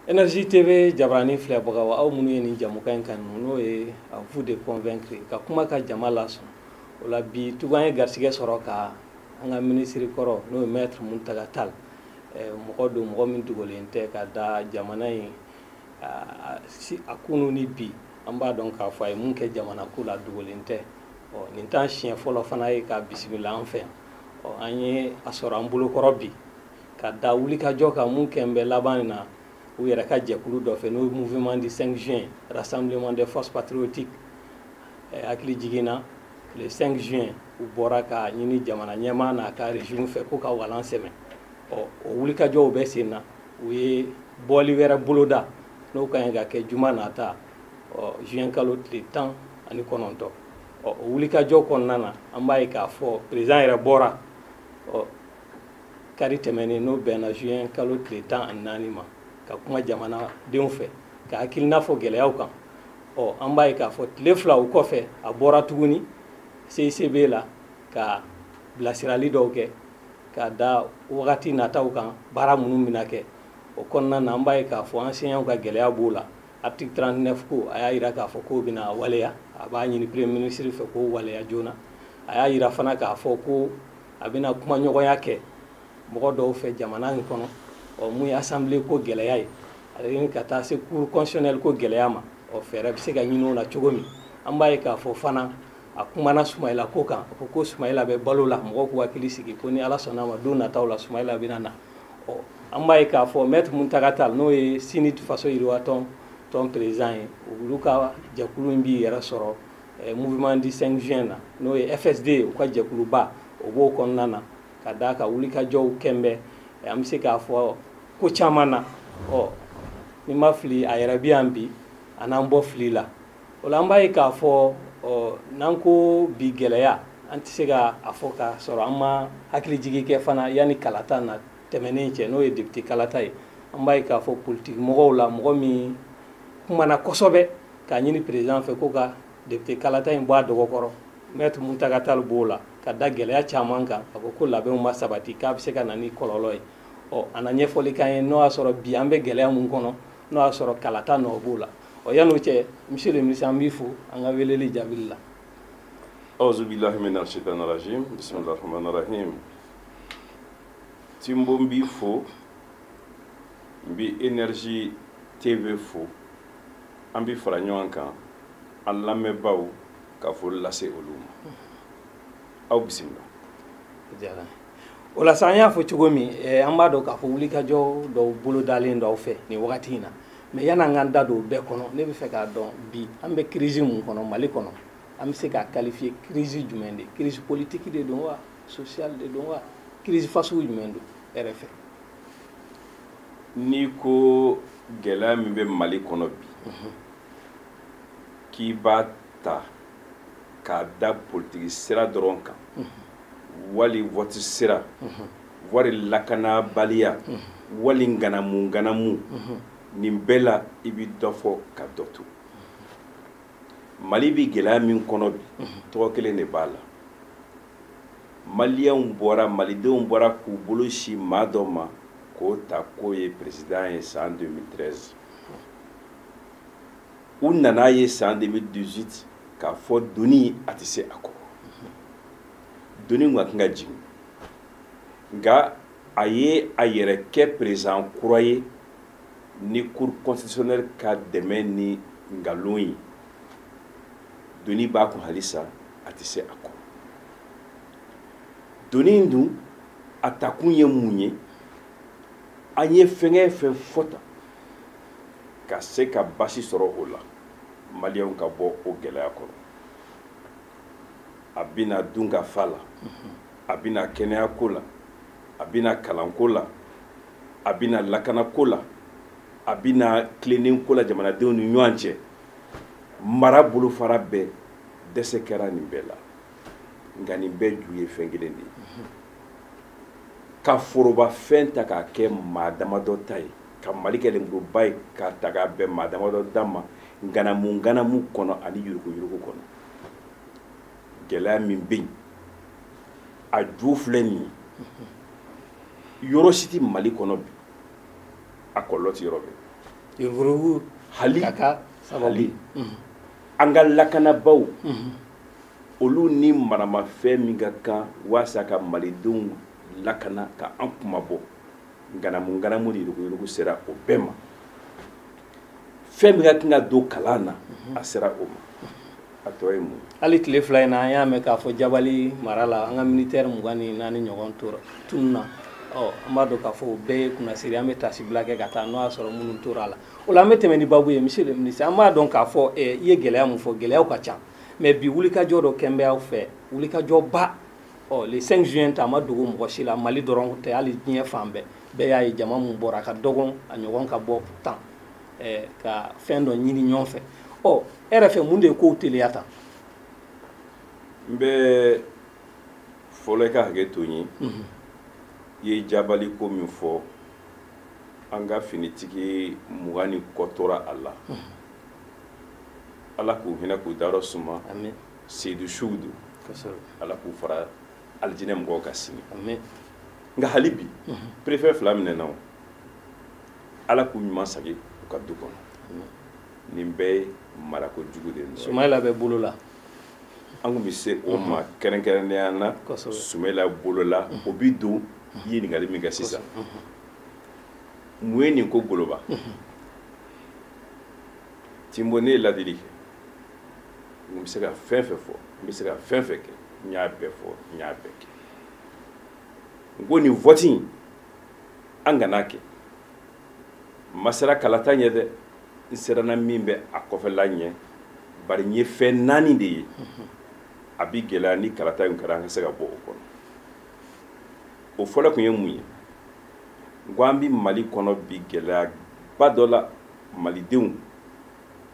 Énergie TV Jabarani filɛ bagaw aw minnu ye nin jamukan in kanu n'o ye à vous de convaincre ka kuma ka jama lasɔn o la bi tugun an ye garisɛgɛ sɔrɔ ka an ka minisiri kɔrɔ n'o ye maître Muntaga Tall mɔgɔ don mɔgɔ min dogolen tɛ ka da jamana in a kunu ni bi an b'a dɔn k'a fɔ a ye mun kɛ jamana ko la dogolen tɛ nin t'an siɲɛ fɔlɔ fana ye ka bisimila an fɛ yan an ye a sɔrɔ an bolokɔrɔ bi ka da wulikajɔ kan mun kɛ n bɛ laban na u yɛrɛ ka jɛkulu dɔ fɛ n'o ye mouvement du 5 juin rassemblement des forces patriotiques hakili jiginna le 5 juin u bɔra ka ɲini jamana ɲɛmaa n'a ka régime fɛ ko ka walan sɛmɛ o wulikajɔw bɛ sen na u ye bɔli wɛrɛ boloda n'o ka ɲi ka kɛ juma nata juin kalo tile 19 o wulikajɔ kɔnɔna na an b'a ye k'a fɔ président yɛrɛ bɔra kari tɛmɛnen n'o bɛnna juin kalo tile 14 ma ka kuma jamana denw fɛ ka hakilina fɔ gɛlɛyaw kan an b'a ye k'a fɔ tile fila o kɔfɛ a bɔra tuguni CICB la ka bilasirali dɔw kɛ ka da wagati nataw kan baara minnu bɛna kɛ o kɔnɔna na an b'a ye k'a fɔ enseignants ka gɛlɛya b'o la article 39 ko a y'a jira k'a fɔ k'o bɛna waleya a b'a ɲini premier ministre fɛ k'o waleya joona a y'a jira fana k'a fɔ ko a bɛna kumaɲɔgɔnya kɛ mɔgɔ dɔw fɛ jamana in kɔnɔ mun ye assemblée ko gɛlɛya ye ale ka taa se cour constitutionnelle ko gɛlɛya ma fɛɛrɛ bɛ se ka ɲini o la cogo min an b'a ye k'a fɔ fana a kumana Sumayila ko kan a ko ko Sumayila bɛ balo la mɔgɔw k'u hakili sigi ko ni Ala sɔnna a ma don nataw la Sumayila bɛna na an b'a ye k'a fɔ maître Muntaga Tall n'o ye sini faso yiriwa tɔn président ye olu ka jɛkulu in b'i yɛrɛ sɔrɔ mouvement du 5 juin na n'o ye FSD u ka jɛkuluba o b'o kɔnɔna na ka d'a ka wulikajɔw kɛnbɛ an bɛ se k'a fɔ ko caman na ni ma fili a yɛrɛ bɛ yan bi a n'an bɔ fili la o la an b'a ye k'a fɔ n'an ko bi gɛlɛya an tɛ se ka a fɔ k'a sɔrɔ an ma hakili jigi kɛ fana yanni kalata na tɛmɛnen cɛ n'o ye député kalata ye an b'a ye k'a fɔ politique mɔgɔw la mɔgɔ min kumana kosɛbɛ k'a ɲini président fɛ ko ka député kalata in bɔ a dɔgɔkɔrɔ maître Muntaga Tall b'o la ka da gɛlɛya caman kan a ko labɛnw ma sabati k'a bɛ se ka na ni kɔlɔlɔ ye a na ɲɛfɔli k'an ye n'o y'a sɔrɔ bi an bɛ gɛlɛya mun kɔnɔ n'o y'a sɔrɔ kalata nɔ b'o la yan'o cɛ monsieur le ministre an b'i fo an ka weleli jaabili la. Auzu billahi mina shaitanir rajim bismillahir rahmanir rahim. Timbo n b'i fo n bɛ Énergie TV fo an bɛ fara ɲɔgɔn kan an lamɛnbaaw ka foli lase olu ma aw bisimila. O la sa an y'a fɔ cogo min an b'a dɔn k'a fɔ wulikajɔ dɔw bolodalen dɔw fɛ nin wagati in na mais yan'an k'an da don o bɛɛ kɔnɔ ne bɛ fɛ k'a dɔn bi an bɛ crise mun kɔnɔ Mali kɔnɔ an bɛ se k'a qualifier crise jumɛn de crise politique de don wa sociale de don wa crise fasugu jumɛn don e yɛrɛ fɛ. N'i ko gɛlɛya min bɛ Mali kɔnɔ bi k'i b'a ta k'a da politique sira dɔrɔn kan wali vote sira wari lakanabaliya wali nganamu nin bɛɛ la i bɛ dɔ fɔ ka dɔ to Mali bɛ gɛlɛya min kɔnɔ bi tɔgɔ kelen de b'a la malidenw bɔra k'u bolo si maa dɔ ma k'o ta k'o ye président ye san 2013 u nana ye san 2018 k'a fɔ doni a tɛ se a kɔrɔ doni ka kan ka jigin nka a ye a yɛrɛ kɛ président kura ye ni cour constitutionnelle ka dɛmɛ ni nkalon ye doni b'a kun halisa a tɛ se a kɔrɔ doni dun a takun ye mun ye an ye fɛn fɔta ka se ka basi sɔrɔ o la maliyɛnw ka bɔ o gɛlɛya kɔrɔ a bɛna dun ka fa la a bɛna kɛnɛyako la a bɛna kalanko la a bɛna lakanako la a bɛna tilennenko la jamanadenw ni ɲɔgɔn cɛ mara bolofara bɛɛ dɛsɛ kɛra nin bɛɛ la nka nin bɛɛ ju ye fɛn kelen de ye ka forobafɛn ta k'a kɛ maa damadɔ ta ye ka Mali kɛ lemuruba ye k'a ta k'a bɛn maa damadɔ da ma nganamu kɔnɔ ani yurugu kɔnɔ gɛlɛya min bɛ yen a ju filɛ nin ye yɔrɔ si tɛ Mali kɔnɔ bi a kɔlɔlɔ tɛ yɔrɔ bɛɛ yurugu hali kaka sababu hali an ka lakanabaw olu ni maramafɛn min ka kan walasa ka malidenw lakana ka an kumabɔ nganamu ni yurugu sera o bɛɛ ma fɛn min ka kan ka don kalan na a sera o ma a tɔ ye mun hali tile fila in na an y'a mɛn k'a fɔ jabali mara la an ka militaire 24 ɲɔgɔn tora tunu na an b'a dɔn k'a fɔ o bɛɛ ye kunnasiri an bɛ tasibila kɛ ka taa n'o y'a sɔrɔ minnu tora a la o la an bɛ tɛmɛ ni babu ye monsieur le ministre an b'a dɔn k'a fɔ i ye gɛlɛya mun fɔ gɛlɛyaw ka ca mais bi wulikajɔ dɔ kɛnbɛ aw fɛ wulikajɔba le 5 juin ta a ma dogo mɔgɔ si la mali dɔrɔn tɛ hali diɲɛ fan bɛɛ bɛɛ y'a ye jama mun bɔra a ka dɔgɔn a ɲɔgɔn ka bɔ tan ka fɛn dɔ ɲini ɲɔgɔn fɛ e yɛrɛ fɛ mun de ye kow teliya tan n bɛ fɔlɔ i ka hakɛ to n ye i ye jabali ko min fɔ an ka finitigi 20 ni kɔ tora a la ala k'u hinɛ k'u dayɔrɔ suma seyidu sugudu ala k'u fara alijinɛ mɔgɔw ka sini nka hali bi préfet 2 minɛna o ala k'u ɲuman sagi u ka du kɔnɔ nin bɛɛ ye marako jugu de ye Sumayila bɛ bolo la an kun bɛ se o ma kɛrɛnkɛrɛnnenya na Sumayila bolo la o bi don i ye ɲininkali min kɛ sisan mun ye nin ko goloba Timbo ne ye ladili kɛ n bɛ se ka fɛn fɛn fɔ n bɛ se ka fɛn fɛn kɛ n y'a bɛɛ fɔ n y'a bɛɛ kɛ n ko nin vote in an kana kɛ n ma sera kalata ɲɛ dɛ n siranna min bɛ a kɔfɛla ɲɛ bari n ye fɛn 4 de ye a bi gɛlɛya ni kalata in kɛra an ka se ka bɔ o kɔnɔ o fɔlɔ tun ye mun ye n ko an bi Mali kɔnɔ bi gɛlɛya ba dɔ la malidenw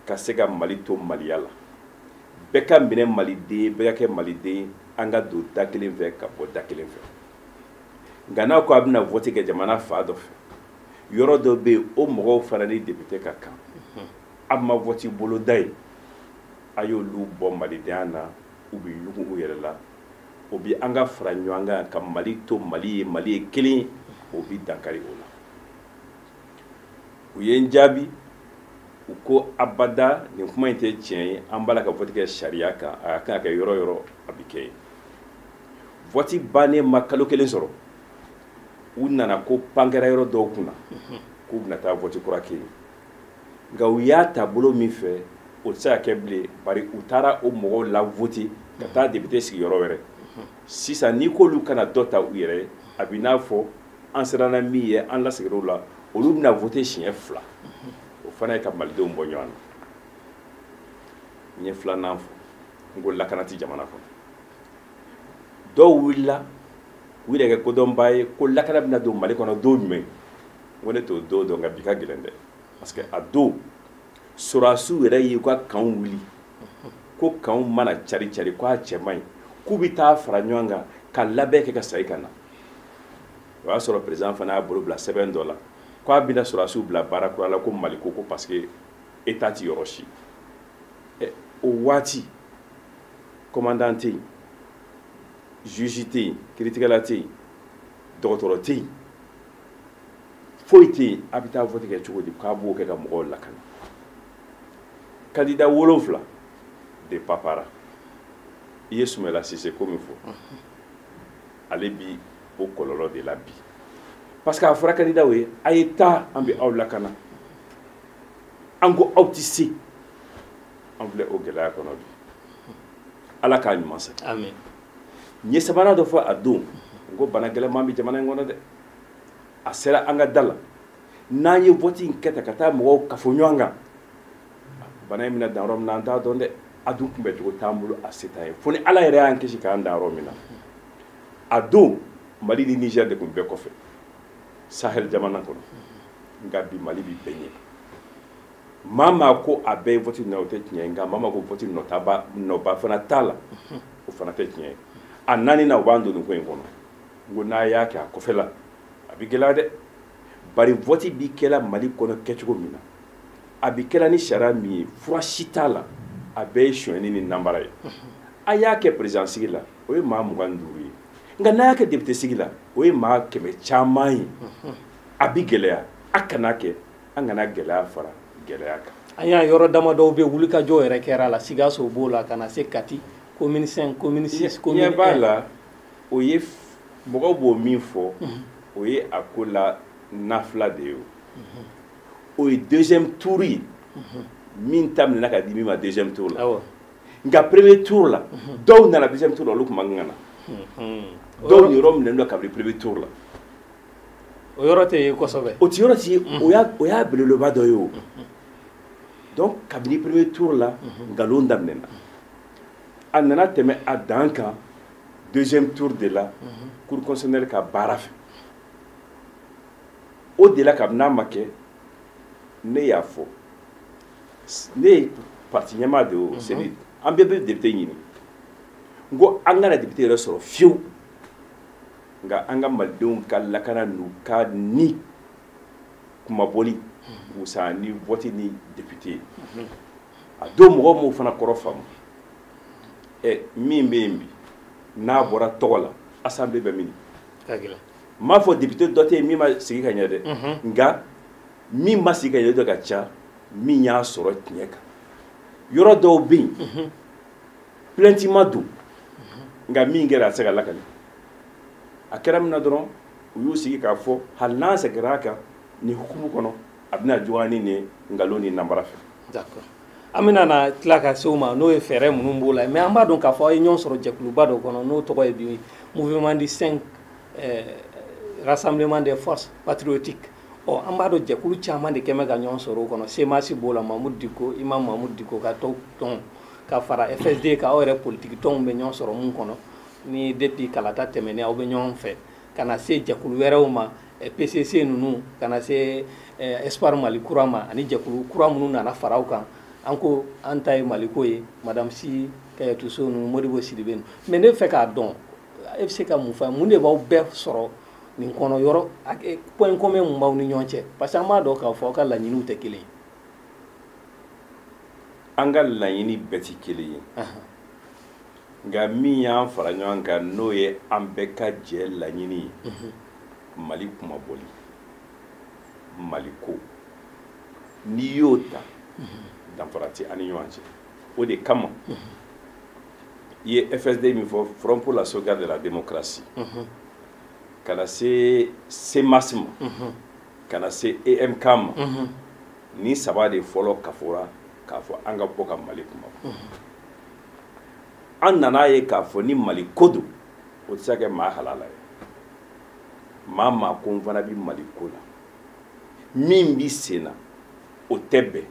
ka se ka Mali to maliya la bɛɛ ka minɛ maliden bɛɛ ka kɛ maliden an ka don da kelen fɛ ka bɔ da kelen fɛ nka n'a ko a bɛna vote kɛ jamana fa dɔ fɛ yɔrɔ dɔ bɛ yen o mɔgɔw fana ni député ka kan a ma vote boloda ye a y'olu bɔ malidenya na u bɛ yugu u yɛrɛ la o bi an ka fara ɲɔgɔn kan ka Mali to Mali ye kelen o bi dankari o la u ye n jaabi u ko abada nin kuma in tɛ tiɲɛ ye an b'a la ka vote kɛ sariya kan a kan ka kɛ yɔrɔ yɔrɔ a bi kɛ vote bannen ma kalo kelen sɔrɔ u nana ko pankɛra yɔrɔ dɔw kunna k'u bɛna taa vote kura kɛ nka u y'a taabolo min fɛ o tɛ se ka kɛ bilen bari u taara o mɔgɔw la vote ka taa député sigi yɔrɔ wɛrɛ sisan n'i k'olu kana dɔ ta u yɛrɛ ye a b'i n'a fɔ an siranna min ye an lasigir'o la olu bɛna vote siɲɛ 2 o fana ye ka malidenw bɔ ɲɔgɔn na n ye 2nan fɔ n ko lakana tɛ jamana kɔnɔ dɔw wulila u yɛrɛ kɛ kodɔnba ye ko lakana bɛna don Mali kɔnɔ don jumɛn n ko ne t'o don dɔn nka bi ka gɛlɛn dɛ parce que a don sɔrɔdasiw yɛrɛ ye u ka kanw wuli ko kanw mana cari ko a cɛ man ɲi k'u bɛ taa fara ɲɔgɔn kan ka labɛn kɛ ka segin ka na o y'a sɔrɔ président fana y'a bolo bila sɛbɛn dɔ la k'a bɛna sɔrɔdasiw bila baara kura la ko Mali ko parce que état ti yɔrɔ si o waati commandant tɛ yen juge tɛ yen kiiritigɛla tɛ yen dɔgɔtɔrɔ tɛ yen foyi tɛ yen a bɛ taa vote kɛ cogo di k'a b'o kɛ ka mɔgɔw lakana candidat 7 de papara i ye Sumayila Sise ko min fɔ ale bi o kɔlɔlɔ de la bi parce que a fɔra candidat ye a ye taa an bɛ aw lakana an ko aw tɛ se an filɛ o gɛlɛya kɔnɔ bi ala k'a ɲuman sɛ amen n ye sabanan dɔ fɔ a don n ko bana gɛlɛnman bɛ jamana in kɔnɔ dɛ a sera an ka da la n'an ye vote in kɛ tan ka taa mɔgɔw kafo ɲɔgɔn kan bana in bɛna dan yɔrɔ min na an t'a dɔn dɛ a dun kunbɛ cogo t'an bolo a se t'an ye fo ni ala yɛrɛ y'an kisi k'an dan yɔrɔ min na a don Mali ni Niger de tun bɛɛ kɔfɛ Sahel jamana kɔnɔ nka bi Mali bi bɛɛ ɲɛ maa maa ko a bɛɛ ye vote na o tɛ tiɲɛ ye nka maa maa ko vote nɔba fana t'a la o fana tɛ tiɲɛ ye a 4 na u b'an don nin ko in kɔnɔ n ko n'a y'a kɛ a kɔfɛla a bi gɛlɛya dɛ bari vote bi kɛla Mali kɔnɔ kɛcogo min na a bi kɛla ni sariya min ye fura si t'a la a bɛɛ ye sonyɛni ni nanbara ye a y'a kɛ président sigi la o ye maa 25 ye nka n'a y'a kɛ député sigi la o ye maa 100 caman ye a bi gɛlɛya a kana kɛ an kana gɛlɛya fara gɛlɛya kan. An y'a yɔrɔ damadɔw bɛ wulikajɔ yɛrɛ kɛra la Sikaso b'o la ka na se Kati commune 5 commune 6 commune 1. ɲɛ b'a la o ye mɔgɔw b'o min fɔ o ye a ko la nafila de ye o ye deuxième tour ye min daminɛna ka di min ma deuxième tour la nka premier tour la dɔw nana deuxième tour la olu tun man kan na dɔw ni yɔrɔ minɛnen don kabini premier tour la o yɔrɔ tɛ ye kosɛbɛ o ti yɔrɔ ti ye o y'a belebeleba dɔ ye o donc kabini premier tour la nkalon daminɛna a nana tɛmɛ a dan kan deuxième tour de la cour constitutionnelle ka baara fɛ o de la kabini n'a ma kɛ ne y'a fɔ ne ye parti ɲɛmaa de o c'est an bɛɛ bɛ député ɲini n ko an kana député yɛrɛ sɔrɔ fiyewu nka an ka malidenw ka lakana n'u ka ni kumabɔli wusa ni vote ni député a don mɔgɔ m'o fana kɔrɔ faamu min bɛ yen bi n'a bɔra tɔgɔ la assemblée bɛ min n m'a fɔ député dɔ tɛ yen min ma sigi ka ɲɛ dɛ nka min ma sigi ka ɲɛ dɔ ka ca min y'a sɔrɔ tiɲɛ kan yɔrɔ dɔw bɛ yen plainte ma don nka min kɛra a tɛ se ka lakale a kɛra min na dɔrɔn u y'u sigi k'a fɔ hali n'an sɛgɛnna a kan nin hukumu kɔnɔ a bɛna juguya ni nin nkalon ni nanbara fɛ. D'accord. An bɛna na tila ka se o ma n'o ye fɛɛrɛ minnu b'o la mais an b'a dɔn k'a fɔ a ye ɲɔgɔn sɔrɔ jɛkuluba dɔ kɔnɔ n'o tɔgɔ ye bi mouvement du 5 rassemblement des forces patriotiques an b'a dɔn jɛkulu caman de kɛmɛ ka ɲɔgɔn sɔrɔ o kɔnɔ Semasi b'o la Mamudu Diko Imam Mamudu Diko ka tɔn ka fara FSD ka aw yɛrɛ politique tɔnw bɛ ɲɔgɔn sɔrɔ mun kɔnɔ ni depuis kalata tɛmɛnen aw bɛ ɲɔgɔn fɛ ka na se jɛkulu wɛrɛw ma PCC ninnu ka na se Espoir Mali kura ma ani jɛkulu kura minnu nana fara aw kan an ko an ta ye Maliko ye Madame Si Kayatou Sow ninnu Modibo Sidibe ninnu mais ne fɛ k'a dɔn e bɛ se ka mun fɔ mun de b'aw bɛɛ sɔrɔ nin kɔnɔ yɔrɔ point commun mun b'aw ni ɲɔgɔn cɛ parce que an b'a dɔn k'a fɔ aw ka laɲiniw tɛ kelen ye. An ka laɲini bɛɛ tɛ kelen ye nka min y'an fara ɲɔgɔn kan n'o ye an bɛɛ ka jɛ laɲini ye Mali kumabɔli Mali ko n'i y'o ta danfara tɛ an ni ɲɔgɔn cɛ o de kama i ye FSD min fɔ Front pour la sauvegarde de la démocratie ka na se CEMAS ma ka na se EMK ma ni saba de fɔlɔ kafora k'a fɔ an ka bɔ ka Mali kumabɔ an nana ye k'a fɔ ni Mali ko don o tɛ se ka kɛ maa halala ye maa ko n fana bɛ Mali ko la min bi sen na o tɛ bɛn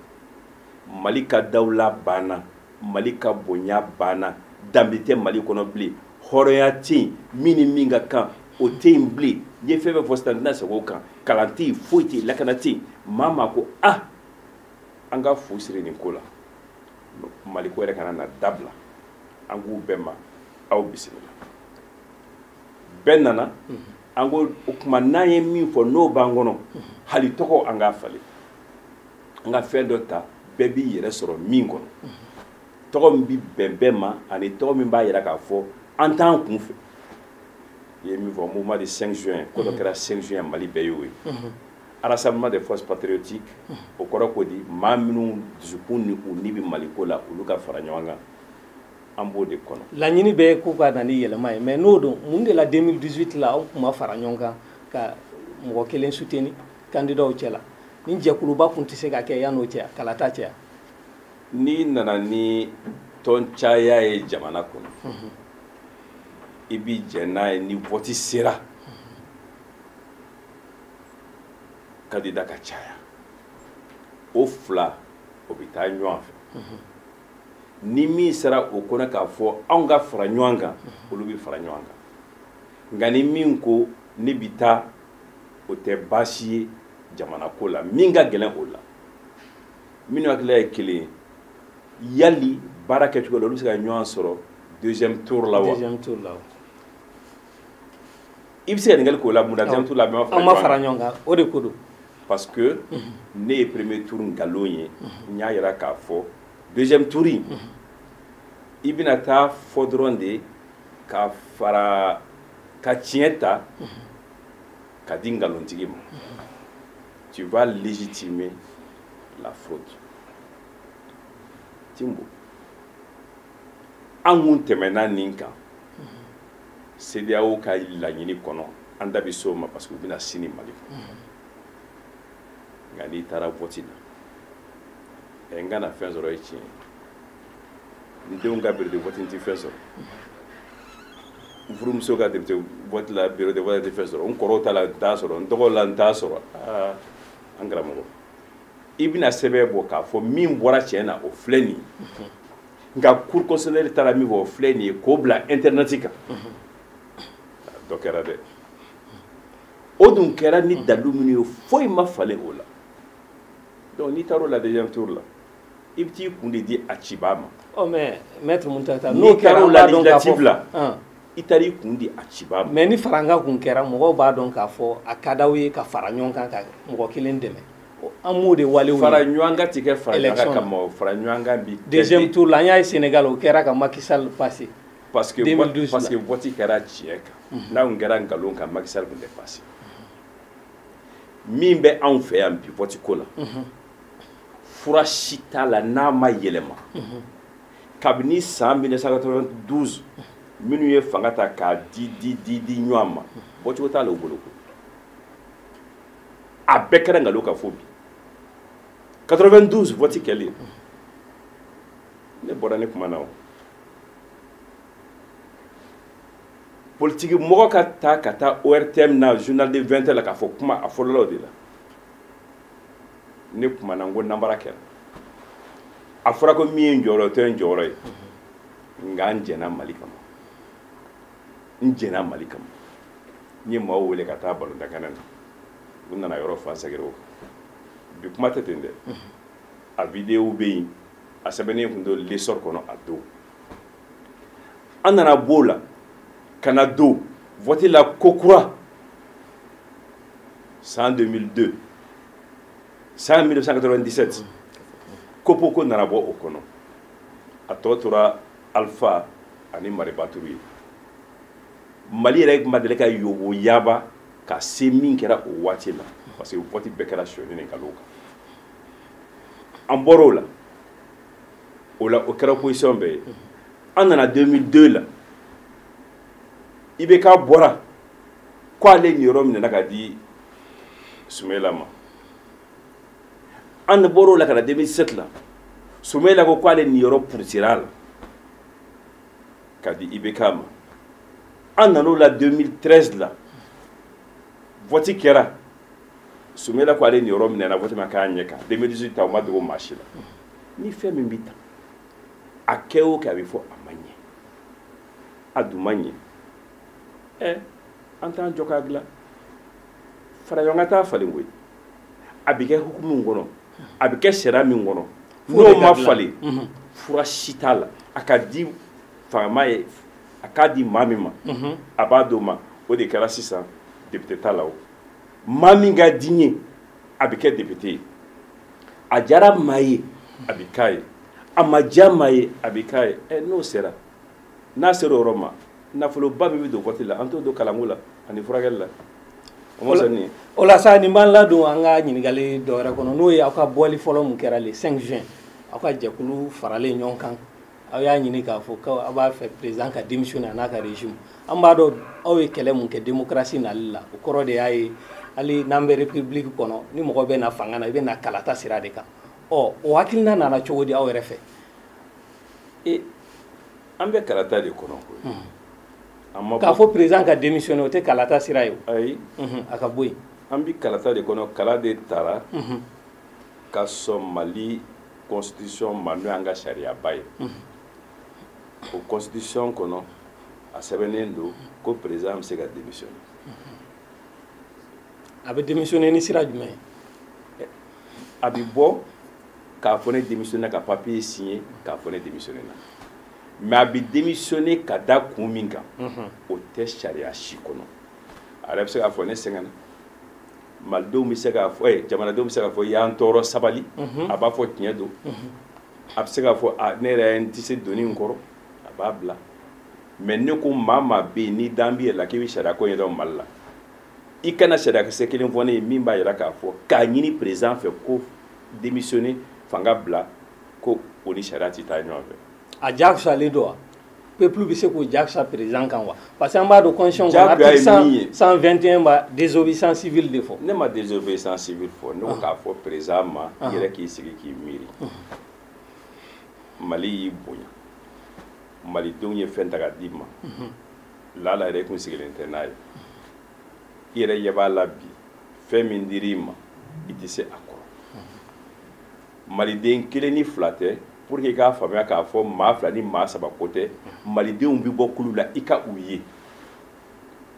Mali ka dawula banna Mali ka bonya banna danbe tɛ Mali kɔnɔ bilen hɔrɔnya tɛ yen min ni min ka kan o tɛ yen bilen n ye fɛn fɛn fɔ sisan n tɛna segin o kan kalan tɛ yen foyi tɛ yen lakana tɛ yen maa ko an ka fu siri nin ko la Mali ko yɛrɛ kana na dabila an k'u bɛɛ ma aw bisimila bɛɛ nana an ko o tuma n'an ye min fɔ n'o b'an kɔnɔ hali tɔgɔ an k'a falen an ka fɛn dɔ ta bɛɛ b'i yɛrɛ sɔrɔ min kɔnɔ tɔgɔ min bi bɛn bɛɛ ma ani tɔgɔ min b'a yira k'a fɔ an t'an kun fɛ i ye min fɔ mouvement du 5 juin ko dɔ kɛra 5 juin Mali bɛɛ y'o ye rassemblement des forces patriotiques o kɔrɔ ko di maa minnu dusukun ni u ni bɛ Mali ko la olu ka fara ɲɔgɔn kan an b'o de kɔnɔ. Laɲini bɛɛ k'u ka na ni yɛlɛma ye mais n'o don mun de la 2018 la aw tun ma fara ɲɔgɔn kan ka mɔgɔ kelen soutenir candidat cɛ la ni jɛkuluba tun tɛ se ka kɛ yan'o cɛ kalata cɛ. N'i nana ni tɔn caya ye jamana kɔnɔ i b'i jɛ n'a ye ni vote sera candidat ka caya o fila o bɛ taa ɲɔgɔn fɛ ni min sera o kɔnɔ k'a fɔ anw ka fara ɲɔgɔn kan olu bɛ fara ɲɔgɔn kan nka ni min ko ne bɛ taa o tɛ baasi ye jamana ko la min ka gɛlɛn o la minnu hakili ye kelen ye yali baara kɛcogo la olu bɛ se ka ɲɔgɔn sɔrɔ deuxième tour la wa i bɛ se ka ɲininkali k'o la mun na deuxième tour la an ma fara ɲɔgɔn kan o de ko don parce que ne ye premier tour nkalon ye n y'a jira k'a fɔ deuxième tour in i bɛna taa fɔ dɔrɔn de ka fara ka tiɲɛ ta ka di nkalonitigi ma tu vas légitimer la fraude. Timbo. An kun tɛmɛna nin kan CEDEAO ka laɲini kɔnɔ an da bɛ se o ma parce que u bɛna sini Mali kɔnɔ nka n'i taara vote la n kana fɛn sɔrɔ ye tiɲɛ n denw ka bureau de vote n tɛ fɛn sɔrɔ n furumuso ka député vote la bureau de vote n tɛ fɛn sɔrɔ n kɔrɔw ta la n t'a sɔrɔ n dɔgɔw la n t'a sɔrɔ an karamɔgɔ i bɛna sɛbɛn bɔ k'a fɔ min bɔra tiɲɛ na o filɛ nin ye nka cour constitutionnelle taara min fɔ o filɛ nin ye k'o bila internet kan dɔ kɛra dɛ o dun kɛra ni dalu minnu ye foyi ma falen o la donc n'i taara o la deuxième tour la i bɛ t'i kun de di a cibaa ma. Oh mais maître Muntaka n'o kɛra o la législative la i taara i kun di a cibaa ma. mais ni faranga kun kɛra mɔgɔw b'a dɔn k'a fɔ a ka d'aw ye ka fara ɲɔgɔn kan ka mɔgɔ kelen dɛmɛ. An m'o de walew ye. Fara ɲɔgɔn kan ti kɛ fara ɲɔgɔn kan kama fara ɲɔgɔn kan bi. deuxième tour la an y'a ye Sénégal o kɛra ka Macky Sall passé. parce que vote kɛra tiɲɛ kan n'a kun kɛra nkalon kan Macky Sall kun tɛ passé. min bɛ anw fɛ yan bi vote ko la fura si t'a la n'a ma yɛlɛma kabini san 1992 minnu ye fanga ta k'a di ɲɔgɔn ma bɔcogo t'a la u bolo ko a bɛɛ kɛra nkalon kan fo bi 92 vote kɛlen ne bɔra ne kuma na o politique mɔgɔ ka taa ORTM na journal de 20 la k'a fɔ kuma a fɔlɔla o de la ne kuma na n ko nanbara kɛra a fɔra ko min ye n jɔyɔrɔ o tɛ n jɔyɔrɔ ye nka n jɛna Mali kama n ye maaw wele ka taa balontakɛnɛ na u nana yɔrɔ fa sɛgɛrɛ o kan bi kuma tɛ ten dɛ a vidéo bɛ yen a sɛbɛnnen tun don l'essor kɔnɔ a don an nana b'o la ka na don vote la ko kura san 2002 san 1997 kopo ko nana bɔ o kɔnɔ a tɔ tora Alpha ani Mariba Touré ye Mali yɛrɛ ma deli ka yobo yaba ka se min kɛra o waati la parce que vote bɛɛ kɛra sonyani ni nkalon kan an bɔra o la o kɛra position bɛɛ ye an nana 2002 la IBK bɔra k'ale nin yɔrɔ minɛna ka di Soumaïla ma an bɔra o la ka na 2007 la Soumaïla ko k'ale nin yɔrɔ pursera la ka di IBK ma an nan'o la 2013 la vote kɛra Soumaïla ko ale nin yɔrɔ minɛna vote ma k'a ɲɛ kan 2018 ta o ma dogo maa si la ni fɛn min bɛ ta a kɛ o kɛ a bɛ fɔ a ma ɲɛ a dun ma ɲɛ an t'an jɔ k'a dilan fara ɲɔgɔn kan t'a falen koyi a bɛ kɛ hukumu min kɔnɔ a bɛ kɛ sariya min kɔnɔ n'o ma falen fura si t'a la a ka di fangama ye a k'a di maa min ma a b'a d'o ma o de kɛra sisan député t'a la o maa min ka di n ye a bɛ kɛ député ye a diyara maa ye a bɛ k'a ye a ma diya maa ye a bɛ k'a ye n'o sera n'a sera o yɔrɔ ma nafoloba min bɛ don vote la an t'o don kalanko la ani furakɛli la o la sa nin b'an ladon an ka ɲininkali dɔ wɛrɛ kɔnɔ n'o ye aw ka bɔli fɔlɔ mun kɛra le 5 juin aw ka jɛkulu faralen ɲɔgɔn kan aw y'a ɲini k'a fɔ k'aw b'a fɛ président ka démissionner a n'a ka régime an b'a dɔn aw ye kɛlɛ mun kɛ démocratie nali la o kɔrɔ de y'a ye hali n'an bɛ république kɔnɔ ni mɔgɔ bɛ na fanga na i bɛ na kalata sira de kan o hakilina nana cogo di aw yɛrɛ fɛ an bɛ kalata de kɔnɔ koyi k'a fɔ président ka démissionner o tɛ kalata sira ye o ayi a ka bɔ yen an bɛ kalata de kɔnɔ kala de taara ka sɔn Mali constitution ma n'o y'an ka sariyaba ye o constitution kɔnɔ a sɛbɛnnen don ko président bɛ se ka démissionner a bɛ démissionner ni sira jumɛn ye a bɛ bɔ k'a fɔ ne démissionner ka papier signer k'a fɔ ne démissionner na mais a bɛ démissionner ka da kun min kan o tɛ sariya si kɔnɔ a yɛrɛ bɛ se k'a fɔ ne sɛgɛnna malidenw bɛ se k'a fɔ jamanadenw bɛ se k'a fɔ y'an tɔɔrɔ sabali a b'a fɔ tiɲɛ don a bɛ se k'a fɔ ne yɛrɛ n tɛ se donni in kɔrɔ a b'a bila mais ne ko maa bɛ yen ni dan b'i yɛrɛ la k'i bɛ sariya ko ɲɛdɔn Mali la i kana sariya kisɛ kelen fɔ ne ye min b'a yira k'a fɔ k'a ɲini président fɛ ko démissionner fanga bila ko o ni sariya ti taa ɲɔgɔn fɛ. A jaafusalen don wa peuple bɛ se k'o jaafusa président kan wa parce que an b'a dɔn constitution kɔnɔ article 121 b'a désobéissance civile de fɔ. ne ma désobéissance civile fɔ ne ko k'a fɔ président ma i yɛrɛ k'i sigi k'i miiri Mali y'i bonya malidenw ye fɛn ta ka d'i ma lala yɛrɛ kun sigilen tɛ n'a ye i yɛrɛ ɲɛ b'a la bi fɛn min dir'i ma i tɛ se a kɔrɔ maliden kelen ni fila tɛ pour que i k'a faamuya k'a fɔ maa fila ni maa saba ko tɛ malidenw bɛ bɔ kulu la i ka u ye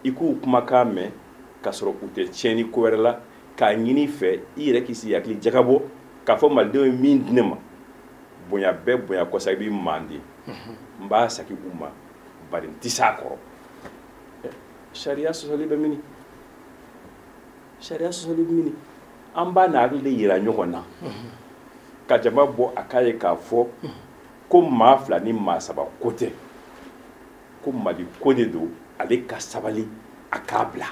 i k'u kumakan mɛn k'a sɔrɔ u tɛ tiɲɛni ko wɛrɛ la k'a ɲini i fɛ i yɛrɛ k'i sigi hakili jagabɔ k'a fɔ malidenw ye min di ne ma bonya bɛɛ bonya kɔsa i b'i mandi n b'a saki u ma bari n tɛ s'a kɔrɔ sariya sɔsɔli bɛ mini sariya sɔsɔli bɛ mini an b'a n'a hakili de yira ɲɔgɔn na ka jama bɔ a k'a ye k'a fɔ ko maa fila ni maa saba ko tɛ ko Mali ko de don ale ka sabali a k'a bila.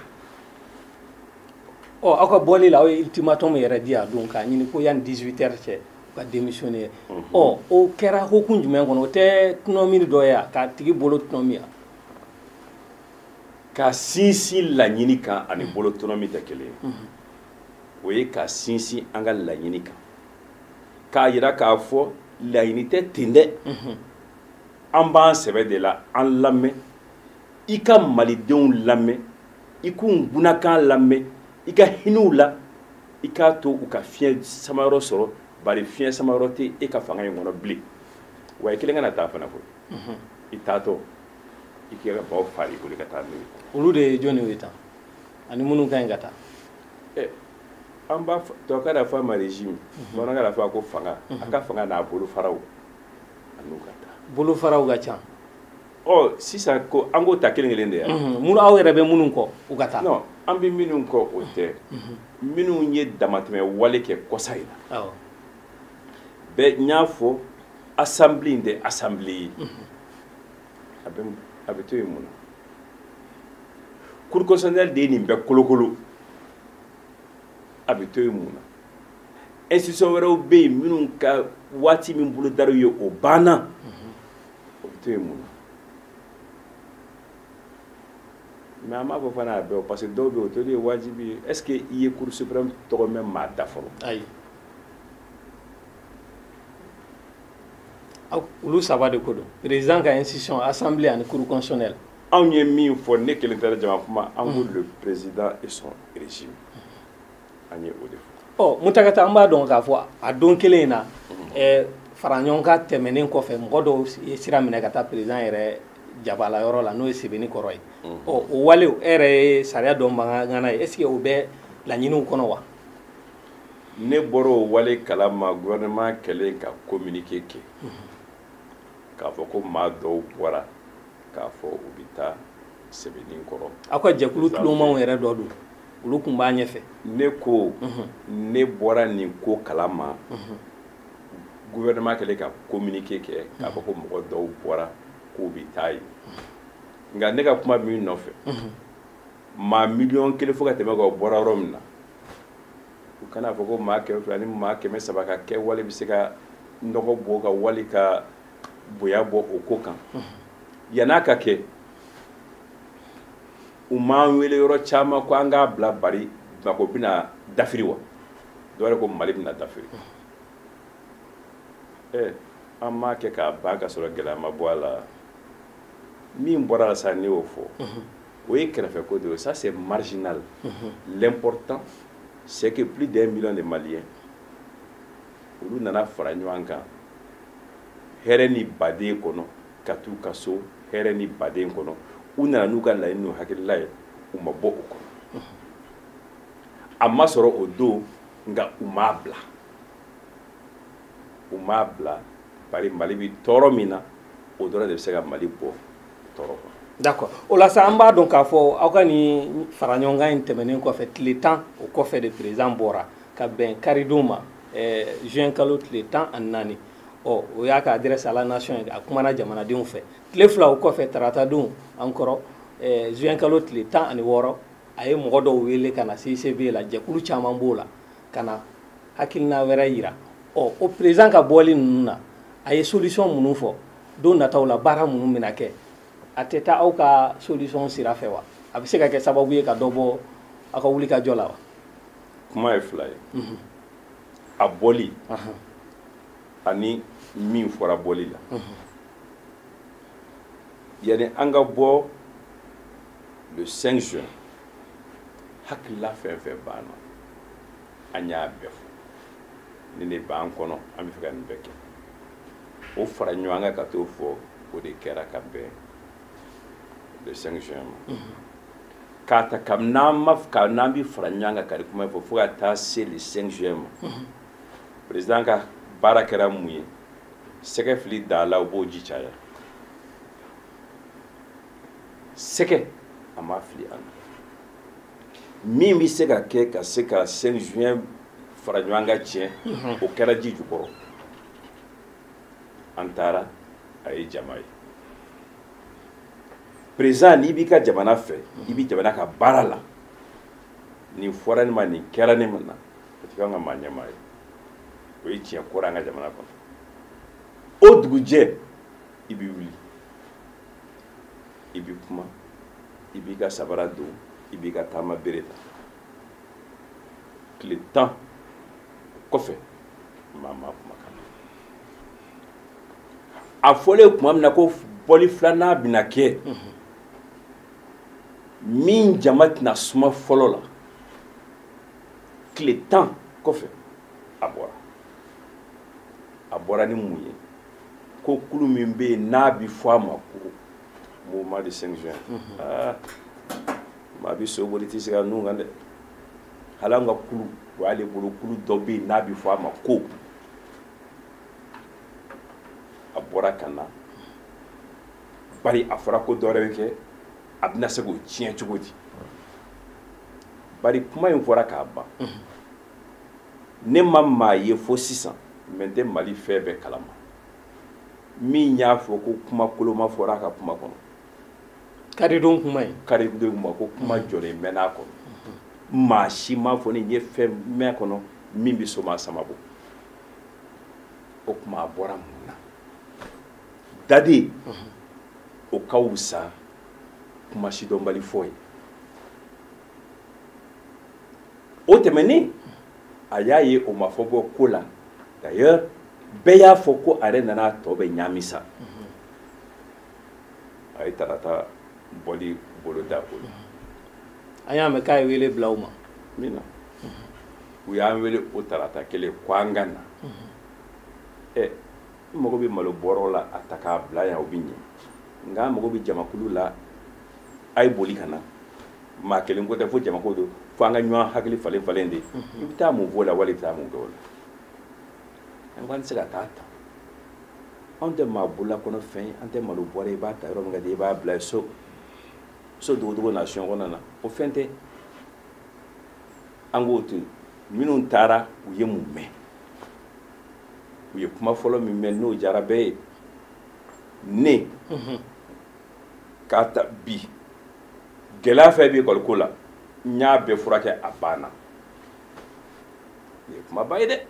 ɔ aw ka bɔli la aw ye ultimatum yɛrɛ di a don k'a ɲini ko yanni 18 heures cɛ ka démissionner ɔ o kɛra hukumu jumɛn kɔnɔ o tɛ tɔnɔmini dɔ ye k'a tigi bolo tɔnɔmi wa. Ka sinsin laɲini kan ani bolo tɔnɔmi tɛ kelen ye o ye ka sinsin an ka laɲini kan k'a yira k'a fɔ laɲini tɛ ten dɛ an b'an sɛbɛ de la an lamɛn i ka malidenw lamɛn i k'u gunakan lamɛn i ka hinɛw la i k'a to u ka fiɲɛ samayɔrɔ sɔrɔ bari fiɲɛ samayɔrɔ tɛ e ka fanga in kɔnɔ bilen wa i kelen kana taa fana koyi i taatɔ i k'i ka baw fari i bolo ka taa n'o ye. olu de ye jɔnni ye tan ani minnu ka ɲi ka taa. an b'a tubabukan na fɔ a ma régime bamanankan na fɔ a ko fanga a ka fanga n'a bolofaraw a n'u ka taa. bolofaraw ka ca. ɔ sisan ko an k'o ta kelen kelen de yan. mun aw yɛrɛ bɛ minnu kɔ u ka taa. non an bɛ minnu kɔ o tɛ minnu ye damatɛmɛ wale kɛ kɔsa in na bɛɛ n y'a fɔ assemblée in tɛ assemblée ye a bɛ to yen mun na cour constitutionnelle de ye nin bɛɛ kolokolo a bɛ to yen mun na institution wɛrɛw bɛ yen minnu ka waati min bolo dar'u ye o banna o bɛ to yen mun na mais an b'a fɔ fana a bɛɛ parce que dɔw bɛ yen o tɛ ye wajibi ye est ce que i ye cour suprême tɔgɔ mɛn maa da fɔlɔ. ayi olu saba de ko don président ka institution assemblée ani cour constitutionnelle. anw ye min fɔ ne kelen tɛ jama kuma an ko le président et son régime an ye o de fɔ. ɔ Mutakata an b'a dɔn k'a fɔ a don kelen in na fara ɲɔgɔn kan tɛmɛnen kɔfɛ mɔgɔ dɔw ye sira minɛ ka taa président yɛrɛ jabala yɔrɔ la n'o ye Sebeni kɔrɔ ye ɔ o walew e yɛrɛ ye sariya dɔn mankan ye est ce que o bɛ laɲiniw kɔnɔ wa. ne bɔra o wale kalama gouvernement kɛlen ka communiqué kɛ k'a fɔ ko maa dɔw bɔra k'a fɔ u bɛ taa Sebeni kɔrɔ. aw ka jɛkulu tulomanw yɛrɛ dɔ don olu tun b'a ɲɛfɛ. ne ko ne bɔra nin ko kalama gouvernement kɛlen ka communiqué kɛ k'a fɔ ko mɔgɔ dɔw bɔra k'u bɛ taa yen nka ne ka kuma min nɔfɛ maa miliyɔn kelen fo ka tɛmɛ kan o bɔra yɔrɔ min na u kana fɔ ko maa 100 ni maa 300 ka kɛ wale bɛ se ka nɔgɔ bɔ ka wale ka bonya bɔ o ko kan yan'a ka kɛ u m'an wele yɔrɔ caman ko an k'a bila bari Bamako bɛna dafiri wa dɔw yɛrɛ ko Mali bɛna dafiri an m'a kɛ k'a ban ka sɔrɔ gɛlɛya ma bɔ a la min bɔra la sa ne y'o fɔ o ye kɛrɛfɛ ko de ye ça c'est marginal l'important c'est que plus d'1 million de Maliens olu nana fara ɲɔgɔn kan hɛrɛ ni baden kɔnɔ ka t'u ka so hɛrɛ ni baden kɔnɔ u nana n'u ka laɲini n'u hakilila ye u ma bɔ o kɔnɔ a ma sɔrɔ o don nka u m'a bila bari Mali bi tɔɔrɔ min na o dɔrɔn de bɛ se ka Mali bɔ tɔɔrɔ kɔnɔ. d'accord o la sa an b'a dɔn k'a fɔ aw ka nin fara ɲɔgɔn kan in tɛmɛnen kɔfɛ tile 10 o kɔfɛ de président bɔra ka bɛn karidon ma juin kalo tile 14 o y'a ka adresse à la nation a kumana jamanadenw fɛ tile 2 o kɔfɛ tarata don an kɔrɔ juin kalo tile 16 a ye mɔgɔ dɔw wele ka na CCB la jɛkulu caman b'o la ka na hakilina wɛrɛ yira o président ka bɔli ninnu na a ye solution minnu fɔ don nataw la baara minnu bɛna kɛ a tɛ taa aw ka solution sira fɛ wa a bɛ se ka kɛ sababu ye ka dɔ bɔ aw ka wuli ka jɔ la wa kuma ye fila ye a bɔli ani min fɔra bɔli la yani an ka bɔ le 5 juin hakilila fɛn fɛn banna an y'a bɛɛ fɔ ni ne b'an kɔnɔ an bɛ fɛ ka nin bɛɛ kɛ o fara ɲɔgɔn kan ka t'o fɔ o de kɛra ka bɛn le 5 juin ma k'a ta ka n'an bɛ fara ɲɔgɔn kan ka di kuma fɔ fo ka taa se le 5 juin ma président ka baara kɛra mun ye sɛgɛ fili da la o b'o ji caya sɛgɛ a ma fili an min bɛ se ka kɛ ka se ka 5 juin fara ɲɔgɔn kan tiɲɛ o kɛra ji jukɔrɔ an taara a ye jama ye président n'i b'i ka jamana fɛ i bɛ jamana ka baara la nin fɔra ne ma nin kɛra ne ma na o tɛ k'an ka maa ɲɛmaa ye o ye tiɲɛ kɔrɔ an ka jamana kɔnɔ o dugujɛ i bɛ wuli i bɛ kuma i b'i ka sabara don i b'i ka taama bere ta tile 10 kɔfɛ maa ma kumakan a fɔlen tuma min na ko bɔli filanan bɛna kɛ min jama tɛna suma fɔlɔ la tile 10 kɔfɛ a bɔra ni mun ye ko kulu min bɛ yen n'a bɛ fɔ a ma ko mouvement de 5 juin maa bɛ so boli tɛ se ka nun kan dɛ hali an ka kulu o y'ale bolo kulu dɔ bɛ yen n'a bɛ fɔ a ma ko a bɔra ka na bari a fɔra ko dɔ wɛrɛ bɛ kɛ a bɛna se k'o tiɲɛ cogo di bari kuma in fɔra k'a ban ne ma maa ye fo sisan mɛ n tɛ Mali fɛn bɛɛ kalama min y'a fɔ ko kuma koloma fɔra a ka kuma kɔnɔ karidon kuma ye karidon kuma ko kuma jɔlen mɛ n'a kɔnɔ maa si m'a fɔ ni ye fɛn mɛn kɔnɔ min bɛ soma sama bɔ o kuma a bɔra mun na dade o ka wusa kuma sidɔnbali fɔ ye o tɛmɛnen a y'a ye o ma fɔ bɔ ko la d'ailleurs bɛɛ y'a fɔ ko a yɛrɛ nana tɔ bɛ ɲaamisa a ye tarata bɔli bolo da o la an y'a mɛn k'a ye wele bila u ma min na u y'an wele o tarata kelen ko an ka na n mago bɛ malo bɔrɔ la a ta k'a bila yan o bɛ ɲɛ nka an mago bɛ jamakulu la a ye boli ka na maa kelen ko tɛ fo jamako don fo an ka ɲɔgɔn hakili falen falen de i bɛ taa mun fɔ o la wali i bɛ taa mun kɛ o la an ko an tɛ se ka taa ta anw tɛ maa bolola kɔnɔ fɛn ye an tɛ malo bɔrɛ i b'a ta yɔrɔ min ka di i b'a bila so dogodogo nation kɔnɔna na o fɛn tɛ an k'o to yen minnu taara u ye mun mɛn u ye kuma fɔlɔ min mɛn n'o diyara bɛɛ ye ne k'a ta bi gɛlɛya fɛn bɛ ekɔli ko la n y'a bɛɛ furakɛ a banna nin ye kumaba ye dɛ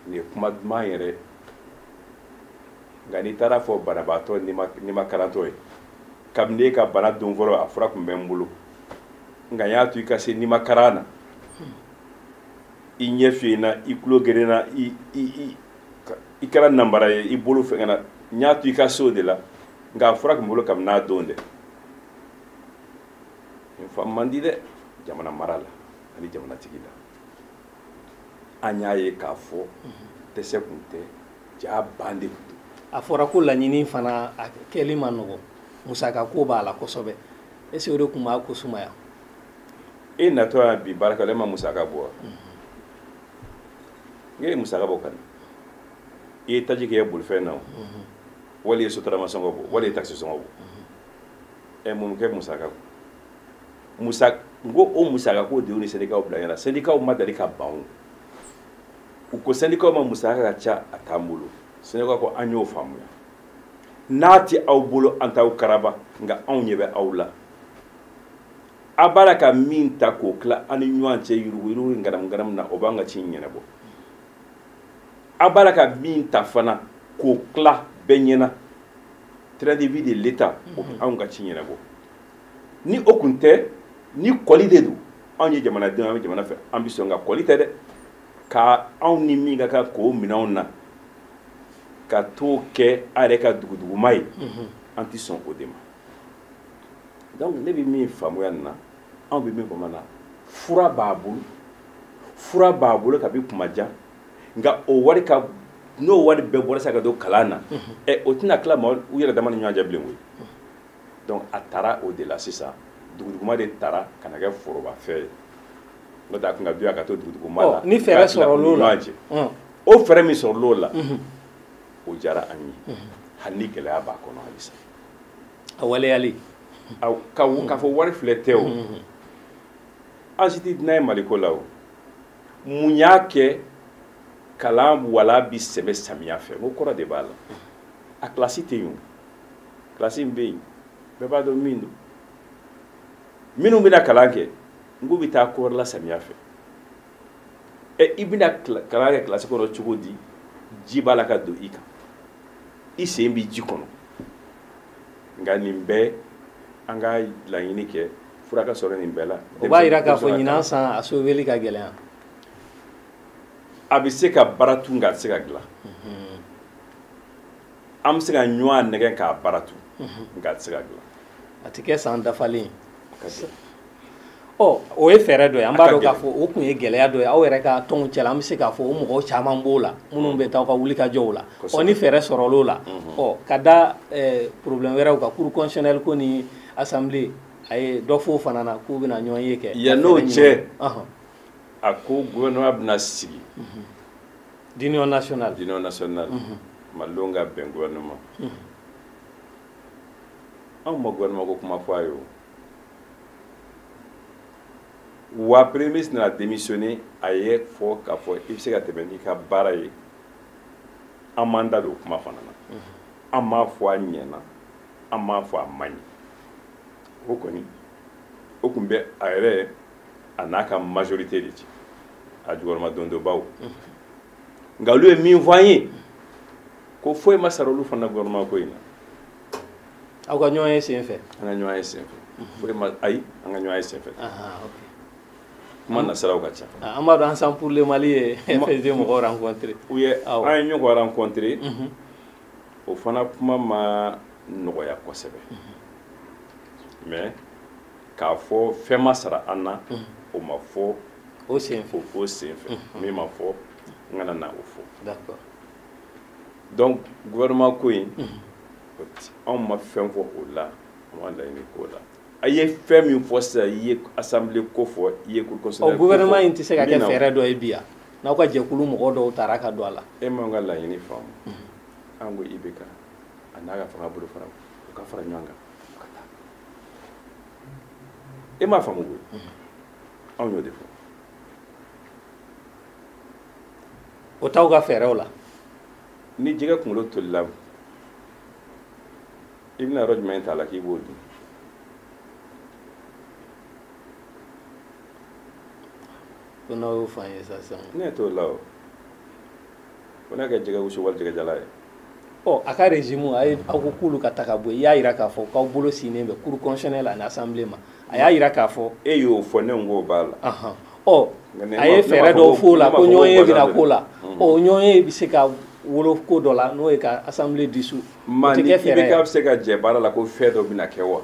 nin ye kuma duman yɛrɛ nka n'i taara fɔ banabaatɔ n'i ma karantɔ ye kabini e ka bana don fɔlɔ a fura tun bɛ n bolo nka n y'a to i ka se n'i ma karan na i ɲɛ fiyenna i tulo gerenna i kɛra nanbara ye i bolo fɛngɛnna n y'a to i ka se o de la nka a fura tun bolo kabini n'a don dɛ nin faamu man di dɛ jamana mara la ani jamanatigi la an y'a ye k'a fɔ dɛsɛ tun tɛ ja ban de tun don a fɔra ko laɲini fana a kɛli ma nɔgɔn musaka ko b'a la kosɛbɛ est ce que o de tun b'a ko sumaya e natɔ yan bi baarakɛla e ma musaka bɔ wa e ye musaka bɔ ka na i ye taji kɛ i ye bolifɛn na o wali i ye sotarama sɔngɔ bɔ wali i ye takisi sɔngɔ bɔ mun kɛ musaka n ko o musaka ko de y'u ni sɛndikaw bila ɲɛna sɛndikaw ma deli ka ban u ko sɛndikaw ma musaka ka ca a t'an bolo sɛndikaw ko an y'o faamuya n'a tɛ aw bolo an t'aw karaba nka anw ɲɛ bɛ aw la a b'a la ka min ta k'o tila an ni ɲɔgɔn cɛ yurugu ngaramu na o b'an ka ci ɲɛnabɔ a b'a la ka min ta fana k'o tila bɛɛ ɲɛna train de vie de l'État o b'anw ka ci ɲɛnabɔ ni o kun tɛ ni kɔli de don anw ye jamanadenw an bɛ jamana fɛ an bɛ sɔn ka kɔli tɛ dɛ ka anw ni min ka kan k'o minɛnw na ka t'o kɛ a yɛrɛ ka duguduguma ye an tɛ sɔn o de ma donc ne bɛ min faamuya nin na anw bɛ min faamuya fura b'a bolo kabi kuma jan nka o wari ka n'o wari bɛɛ bɔra sa ka don kalan na o tɛna tila ma u yɛrɛ dama ni ɲɔgɔn cɛ bilen koyi donc a taara o de la sisan duguduguma de taara ka na kɛ forobafɛn ye n'o tɛ a kun ka doya ka to duguduguma la ni fɛɛrɛ sɔrɔl'o la o fɛɛrɛ min sɔrɔl'o la o diyara an ye hali ni gɛlɛya b'a kɔnɔ halisa a waleyali k'a fɔ wari filɛ tɛ o an si tɛ dunan ye maliko la o mun y'a kɛ kalan wala bi sɛbɛ samiya fɛ n ko kɔrɔ de b'a la a kilasi tɛ yen o kilasi min bɛ yen bɛɛ b'a dɔn min don minnu bɛna kalan kɛ n k'u bɛ taa kɔrɔ la samiya fɛ i bɛna kalan kɛ kilasi kɔnɔ cogo di ji b'a la ka don i kan i sen bɛ ji kɔnɔ nka nin bɛɛ an ka laɲini kɛ fura ka sɔrɔ nin bɛɛ la o b'a jira k'a fɔ ɲinan san a sauver ka gɛlɛn a bɛ se ka baara tu nka a tɛ se ka dilan an bɛ se ka ɲɔgɔn nɛgɛ k'a baara tu nka a tɛ se ka dilan a tɛ kɛ san dafalen o ye fɛɛrɛ dɔ ye an b'a dɔn k'a fɔ o tun ye gɛlɛya dɔ ye aw yɛrɛ ka tɔnw cɛla an bɛ se k'a fɔ o mɔgɔw caman b'o la minnu bɛ taa aw ka wulikajɔw la ni fɛɛrɛ sɔrɔl'o la ka da problème wɛrɛw kan cour constitutionnelle ko ni assemblée a ye dɔ fɔ o fana na k'u bɛna ɲɔgɔn ye kɛ yann'o cɛ a ko gouvernement bɛna sigi d'union nationale malidenw ka bɛn gouvernement anw ma gouvernement ko kuma fɔ a ye o wa premier ministre nana démissionner a ye fɔ k'a fɔ i bɛ se ka tɛmɛ n'i ka baara ye an m'an da don o kuma fana na an m'a fɔ a ɲɛna an m'a fɔ a man ɲi o kɔni o tun bɛ a yɛrɛ a n'a ka majorité de ci a jukɔrɔma dondobaw nka olu ye min fɔ an ye ko foyi ma sara olu fana gouvernement ko in na aw ka ɲɔgɔn ye sen fɛ an ka ɲɔgɔn ye sen fɛ foyi ma ayi an ka ɲɔgɔn ye sen fɛ kuma nasiraw ka ca an b'a dɔn ensemble pour le Mali ye FSD mɔgɔw rencontré u ye an ye ɲɔgɔn rencontré o fana kuma ma nɔgɔya kosɛbɛ mais k'a fɔ fɛn ma sara an na o ma fɔ o sen fɛ min ma fɔ n kana na o fɔ d'accord donc gouvernement ko in anw ma fɛn fɔ o la an ma laɲini k'o la a ye fɛn min fɔ sisan i ye assemblée ko fɔ i ye cour constitutionnelle ko fɔ gouvernement in tɛ se ka kɛ fɛɛrɛ dɔ ye bi yan n'aw ka jɛkulu mɔgɔ dɔw taara ka don a la e m'an ka laɲini faamu an ko IBK a n'a ka fanga bolo fara o ka fara ɲɔgɔn kan o ka taa e m'a faamu koyi anw y'o de fɔ o t'aw ka fɛɛrɛw la ni jɛgɛ kunkolo tolila i bɛna yɔrɔ jumɛn t'a la k'i b'o dun ko n'aw y'o fɔ an ye sisan ne t'o la o ko n'a kɛ jɛgɛ wusu wali jɛgɛ jala ye a ka régime a ye aw ko k'olu ka ta ka bɔ i y'a jira k'a fɔ k'aw bolo sinnen bɛ cour constitutionnelle ani assemblée ma a y'a jira k'a fɔ e y'o fɔ ne ko b'a la a ye fɛɛrɛ dɔw f'o la ko ɲɔgɔn ye bɛna k'o la ɲɔgɔn ye bɛ se ka wolo ko dɔ la n'o ye ka assemblée dissous ma ni IBK bɛ se ka jɛ baara la ko fɛn dɔ bɛna kɛ wa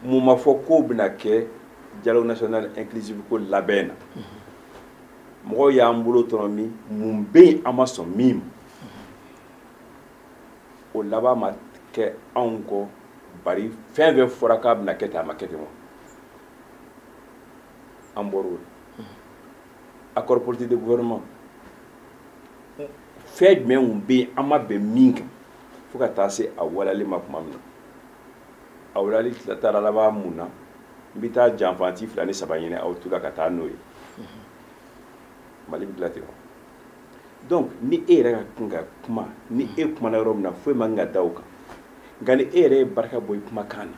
mun ma fɔ k'o bɛna kɛ dialogue national inclusif ko labɛn na mɔgɔw y'an bolo tɔrɔ min mun bɛ yen an ma sɔn min ma o laban ma kɛ anw kɔ bari fɛn fɛn fɔra k'a bɛna kɛ ten a ma kɛ ten wa an bɔr'o la accord politique de gouvernement fɛn jumɛn bɛ yen an ma bɛn min kan fo ka taa se a waleyali ma tuma min na a waleyali taara laban mun na n bɛ taa janfanti 2 ni 3 ɲini aw tula ka taa n'o ye Mali bɛ dilan ten wa donc ni e yɛrɛ ka kan ka kuma ni e kumana yɔrɔ min na foyi man kan ka da o kan nka ni e yɛrɛ ye barika bɔ i kumakan na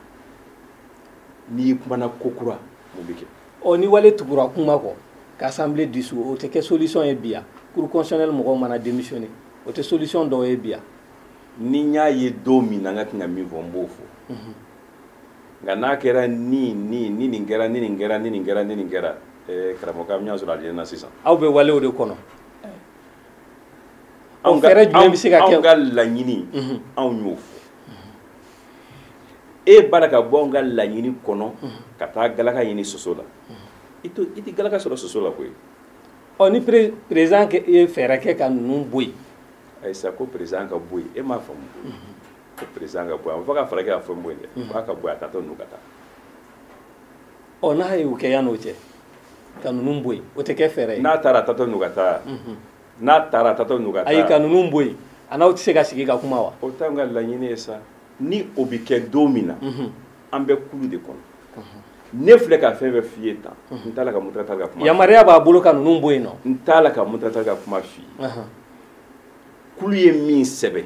n'i kumana ko kura mun bɛ kɛ. Ɔ ni wale tugura kuma kɔ k'assemblée dissous o tɛ kɛ solution ye bi ya cour constitutionnelle mɔgɔw mana démissionner o tɛ solution dɔw ye bi ya. ni n y'a ye don min na n ka kan ka min fɔ n b'o fɔ nka n'a kɛra ni nin kɛra ni nin kɛra ni nin kɛra ni nin kɛra karamɔgɔ an bɛ ɲɔgɔn sɔrɔ alijɛnɛ sisan. aw bɛ walew de kɔnɔ. anw fɛɛrɛ jumɛn bɛ se ka kɛ. anw ka laɲini anw y'o fɔ e b'a ka bɔ anw ka laɲini kɔnɔ ka taa galaka ɲini soso la i tɛ galaka sɔrɔ soso la koyi. ɔ ni président ye fɛɛrɛ kɛ ka ninnu bɔ yen. ayisa ko président ka bɔ yen e m'a faamu ko président ka bɔ yen a ma fɔ ka fara kɛ ka fɛn bɔ yen dɛ f'a ka bɔ yen a taatɔ ninnu ka taa. ɔ n'a ye o kɛ yan'o cɛ ka ninnu bɔ yen o tɛ kɛ fɛɛrɛ ye. n'a taara a taatɔ ninnu ka taa n'a taara a taatɔ ninnu ka taa. ayi ka ninnu bɔ yen a n'aw tɛ se ka sigi ka kuma wa. o t'anw ka laɲini ye sa ni o bɛ kɛ don min na an bɛ kulu de kɔnɔ ne filɛ ka fɛn bɛɛ f'i ye tan n t'a la ka Mutakatari ka kuma. yamaruya b'a bolo ka ninnu bɔ yen nɔ. n t'a la ka Mutakatari ka kuma f'i ye. kulu ye min sɛbɛn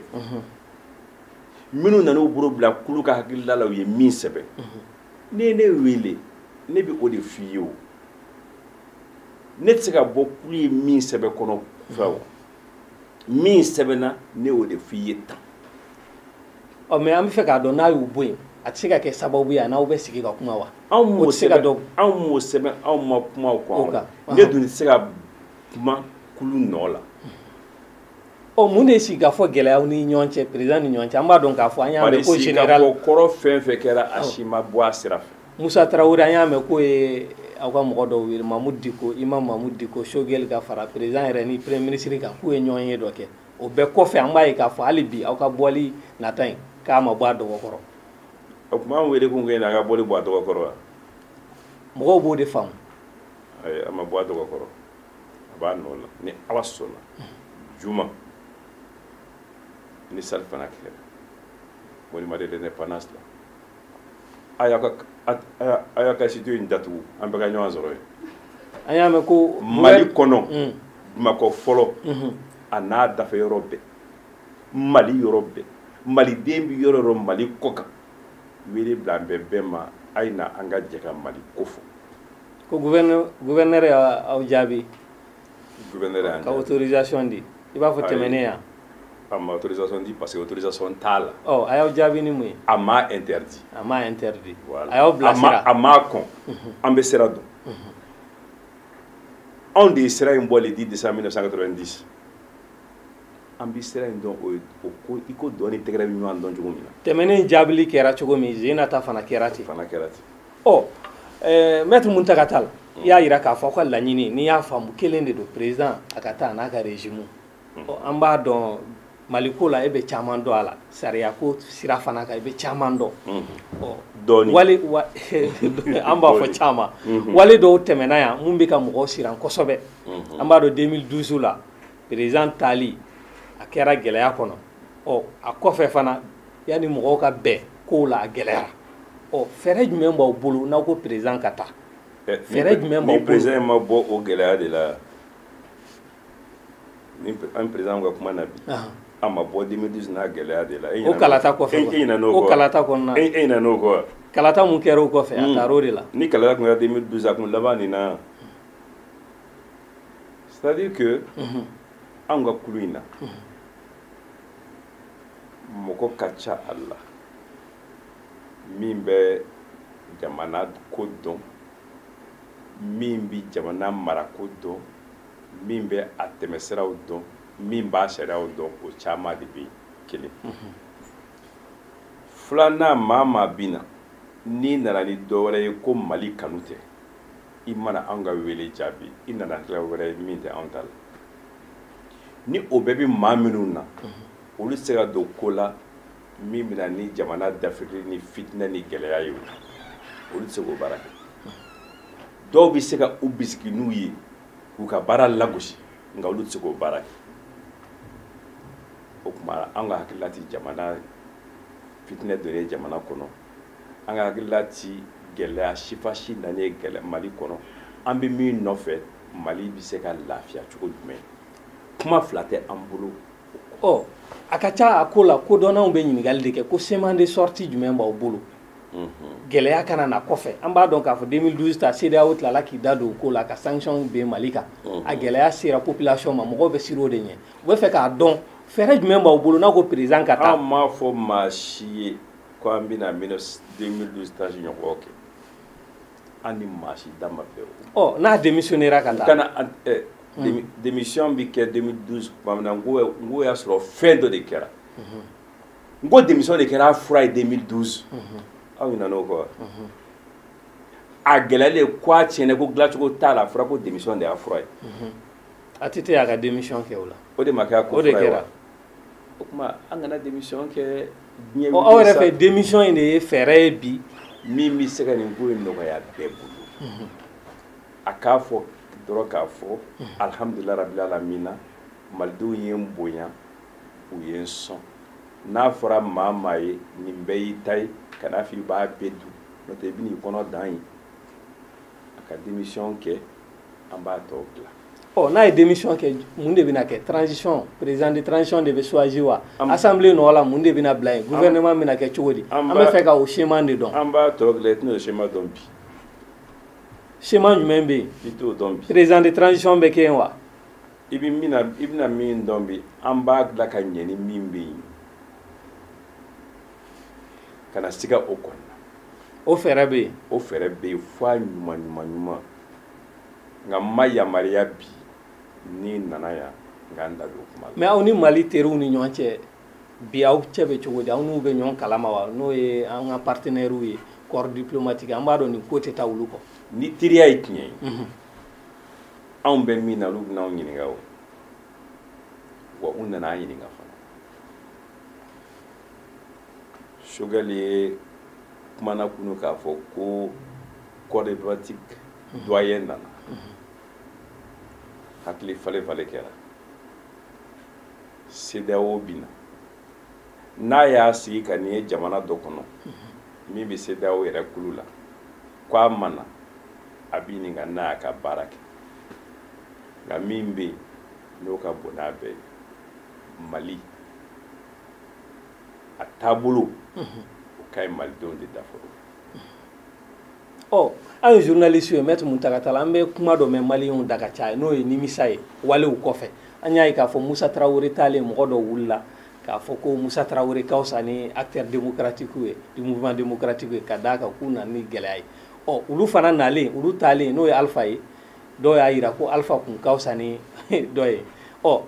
minnu nan'u bolo bila kulu ka hakilila la u ye min sɛbɛn ne ye ne wele ne bɛ o de f'i ye o ne tɛ se ka bɔ kulu ye min sɛbɛn kɔnɔ fɛ o min sɛbɛnna ne y'o de f'i ye tan. ɔ mɛ an bɛ fɛ k'a dɔn n'a y'u bɔ yen a tɛ se ka kɛ sababu ye a n'aw bɛ sigi ka kuma wa. anw m'o sɛbɛn anw ma kuma o kan ne dun tɛ se ka kuma kulu nɔ la. ɔ mun de ye sigi ka fɔ gɛlɛyaw ni ɲɔgɔn cɛ président ni ɲɔgɔn cɛ an b'a dɔn k'a fɔ an y'a mɛn ko général bari sigi ka fɔ kɔrɔ fɛn fɛn kɛra a si ma bɔ a sira fɛ. Musa Tarawele an y'a mɛn k'o ye aw ka mɔgɔ dɔw wele Mamudu Diko Imam Mamudu Diko Choguel ka fara président yɛrɛ ni premier ministre kan k'u ye ɲɔgɔn ye dɔ kɛ o bɛɛ kɔfɛ an b'a ye k'a fɔ hali bi aw ka bɔli nata in k'a ma bɔ a dɔgɔ kɔrɔ. o tuma an wele kun kɛ a ka bɔli bɔ a dɔgɔ kɔrɔ wa. mɔgɔw b'o de faamu. ayi a ma bɔ a dɔgɔ kɔrɔ a b'a nɔ la ni Ala sɔnna juma ni salifana kɛra monument de l'indépendance la a y'a ka studio in datugu an bɛɛ ka ɲɔgɔn sɔrɔ yen. an y'a mɛn ko Mali kɔnɔ Bamakɔ fɔlɔ a n'a dafe yɔrɔ bɛɛ Mali yɔrɔ bɛɛ maliden bɛ yɔrɔ yɔrɔ Mali kɔ kan wele bila an bɛɛ ma a ye na an ka jɛ ka Mali ko fɔ. ko gouverneur y'aw jaabi. gouverneur y'an jaabi ka autorisation di i b'a fɔ tɛmɛnen yan. a ma autorisation di parce que autorisation t'a la. ɔ a y'aw jaabi ni mun ye. a m'a interdit. a m'a interdit. voilà a y'aw bilasira. a m'a kɔn an bɛ sira dɔn. anw de ye sira in bɔ le 10 décembre 1990 an bɛ sira in dɔn o ko i ko dɔn ni tɛgɛrɛ bɛ ɲɔgɔn dɔn cogo min na. tɛmɛnen jaabili kɛra cogo min Zena ta fana kɛra ten. fana kɛra ten. ɔ maître Mutakatari i y'a yira k'a fɔ aw ka laɲini n'i y'a faamu kelen de don président a ka taa n'a ka régime ɔ an b'a dɔn Mali ko la e bɛ caman dɔn a la sariya ko sira fana kan i bɛ caman dɔn. ɔ dɔɔni wale an b'a fɔ caman wale dɔw tɛmɛna yan mun bɛ ka mɔgɔw siran kosɛbɛ an b'a dɔn 2012 la président taali a kɛra gɛlɛya kɔnɔ ɔ a kɔfɛ fana yanni mɔgɔw ka bɛn kow la a gɛlɛyara ɔ fɛɛrɛ jumɛn b'aw bolo n'aw ko président ka taa fɛɛrɛ jumɛn b'aw bolo. ni président ma bɔ o gɛlɛya de la ni an président ka kuma na bi a ma bɔ 2012 n'a gɛlɛya de la. o kalata kɔfɛ e ɲinɛ n'o kɔ o kalata kɔnɔna e ɲinɛ n'o kɔ. kalata mun kɛra o kɔfɛ a taara o de la. ni kalata tun kɛra 2012 a tun laban nin na c'est à dire que anw ka kulu in na mɔgɔ ka ca a la min bɛ jamana ko dɔn min bɛ jamana mara ko dɔn min bɛ a tɛmɛsiraw dɔn min b'a sariyaw dɔn o caman de bɛ kelen. filanan maa maa bɛ na n'i nana ni dɔ wɛrɛ ye ko Mali kanu tɛ i mana anw ka wele jaabi i nana tila wɛrɛ ye min tɛ anw ta la ni o bɛɛ bɛ maa minnu na olu tɛ se ka don ko la min bɛ na ni jamana dafiri ni fitinɛ ni gɛlɛya ye olu tɛ se k'o baara kɛ dɔw bɛ se ka u bisigi n'u ye k'u ka baara lagosi nka olu tɛ se k'o baara kɛ o tuma an ka hakilila ti jamana fitinɛ donnen jamana kɔnɔ an ka hakilila ti gɛlɛya sifasi nanen gɛlɛya Mali kɔnɔ an bɛ min nɔfɛ Mali bɛ se ka lafiya cogo jumɛn kuma fila tɛ an bolo. ɔ a ka ca a ko la kodɔnnaw bɛ ɲininkali de kɛ ko chemin de sortie jumɛn b'aw bolo gɛlɛya kana na kɔfɛ an b'a dɔn k'a fɔ 2012 ta CEDEAO tilala k'i da don ko la ka sanction ben Mali kan a gɛlɛya sera population ma mɔgɔw bɛ siran o de ɲɛ u bɛ fɛ k'a dɔn fɛɛrɛ jumɛn b'aw bolo n'a ko président ka taa an m'a fɔ maa si ye ko an bɛna 2012 ta ɲɔgɔn kɛ an ni maa si da ma bɛn o n'a démissionnera ka taa kana démission bi kɛ 2012 tuma min na n ko y'a sɔrɔ fɛn dɔ de kɛra n ko démission de kɛra a fura ye 2012 aw ɲinɛ n'o kɔ a gɛlɛyalen ko a tiɲɛna ko dilancogo t'a la a fɔra ko démission de y'a fura ye ATT y'a ka démission kɛ o la o de ma kɛ a ko fura ye wa o tuma an kana démission kɛ diɲɛ wuli aw yɛrɛ fɛ démission in de ye fɛɛrɛ ye bi min bɛ se ka nin ko in nɔgɔya bɛɛ bolo a k'a fɔ dɔrɔn k'a fɔ alhamdulilayi rabbil alamina malidenw ye n bonya u ye n sɔn n'a fɔra maa maa ye nin bɛɛ y'i ta ye kana fɔ i b'a bɛɛ dun n'o tɛ i bɛ n'i kɔnɔ dan ye a ka démission kɛ an b'a tɔ dilan n'a ye démission kɛ mun de bɛna kɛ transition président de transition de bɛ choisir wa assemblée nɔ la mun de bɛna bila yen gouvernement bɛna kɛ cogo di an bɛ fɛ ka o schéma de dɔn an b'a tɔ dilan i tɛna o schéma dɔn bi schéma jumɛn bɛ yen i t'o dɔn bi président de transition bɛ kɛ yen wa i bɛna min dɔn bi an b'a dilan ka ɲɛ ni min bɛ yen kana siga o kɔnɔna o fɛɛrɛ bɛ yen o fɛɛrɛ bɛ yen f'a ɲuman nka n ma yamaruya bi n'i nana yan n ka n da don o kuma la mais aw ni Mali teriw ni ɲɔgɔn cɛ bi aw cɛ bɛ cogo di aw n'u bɛ ɲɔgɔn kalama wa n'o ye an ka partenaires ye corps diplomatique an b'a dɔn nin ko tɛ taa olu kɔ ni teriya ye tiɲɛ ye anw bɛ min na olu bɛna anw ɲininka o wa u nana an ɲininka fana Choguel ye kumana kunu k'a fɔ ko corps diplomatique doyen nana hakili fale kɛra CEDEAO bɛ na n'a y'a sigi ka nin ye jamana dɔ kɔnɔ min bɛ CEDEAO yɛrɛ kulu la k'a ma na a bɛ ɲininka n'a y'a ka baara kɛ nka min bɛ yen n'o ka bon n'a bɛɛ ye Mali a taabolo o ka ɲi malidenw de da fɔlɔ an ye journaliste ye Maître Muntaka Tall an bɛ kuma dɔ mɛn maliyɛnw da ka caya n'o ye nimisa ye walew kɔfɛ an y'a ye k'a fɔ Musa Tarawele taalen mɔgɔ dɔ wulila k'a fɔ ko Musa Tarawele ka fisa ni acteur démocratique ye du mouvement démocratique ye ka d'a kan k'u nana ni gɛlɛya ye olu fana nalen olu taalen n'o ye Alpha ye dɔw y'a jira ko Alpha kun ka fisa ni dɔ ye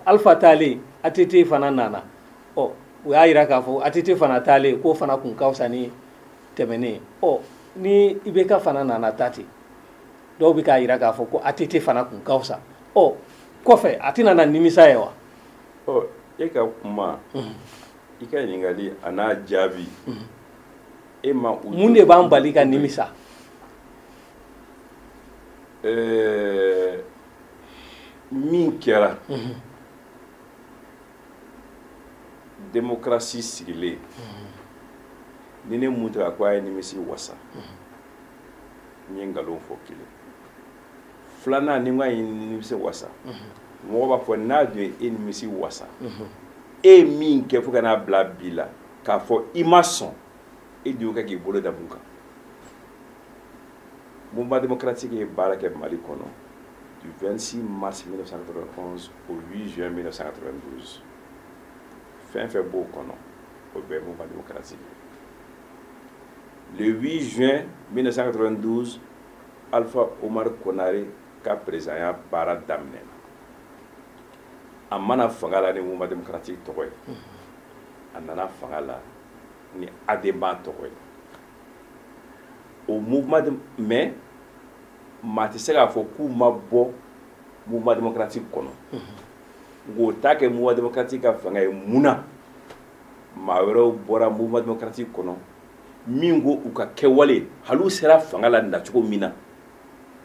Alpha taalen ATT fana nana u y'a jira k'a fɔ ATT fana taalen k'o fana kun ka fisa ni tɛmɛnen ni IBK fana nana ta ten dɔw bɛ k'a jira k'a fɔ ko ATT fana kun ka fisa kɔfɛ a tɛna na nimisa ye wa e ka kuma i ka ɲininkali a n'a jaabi e ma mun de b'an bali ka nimisa min kɛra démocratie sigilen ni ne mun tɛ ko a ye nimisi wasa n ye nkalon fɔ kelen filanan ni n ko a ye nimisi wasa mɔgɔ b'a fɔ n'a dun ye e nimisi wasa e ye min kɛ fo ka n'a bila bi la k'a fɔ i ma sɔn e dun ka k'i bolo da mun kan mouvement démocratique ye baara kɛ Mali kɔnɔ du 26 mars 1991 au 8 juin 1992 fɛn fɛn b'o kɔnɔ o bɛɛ mouvement démocratique le 8 juin 1992 Alpha Omar Konare ka président baara daminɛ a mana fanga la ni mouvement démocratique tɔgɔ ye a nana fanga la ni ADEMA tɔgɔ ye o mouvement mais maa tɛ se k'a fɔ k'u ma bɔ mouvement démocratique kɔnɔ ngo ta kɛ mouvement démocratique ka fanga ye munna maa wɛrɛw bɔra mouvement démocratique kɔnɔ min ko u ka kɛwale hali u sera fanga la nacogo min na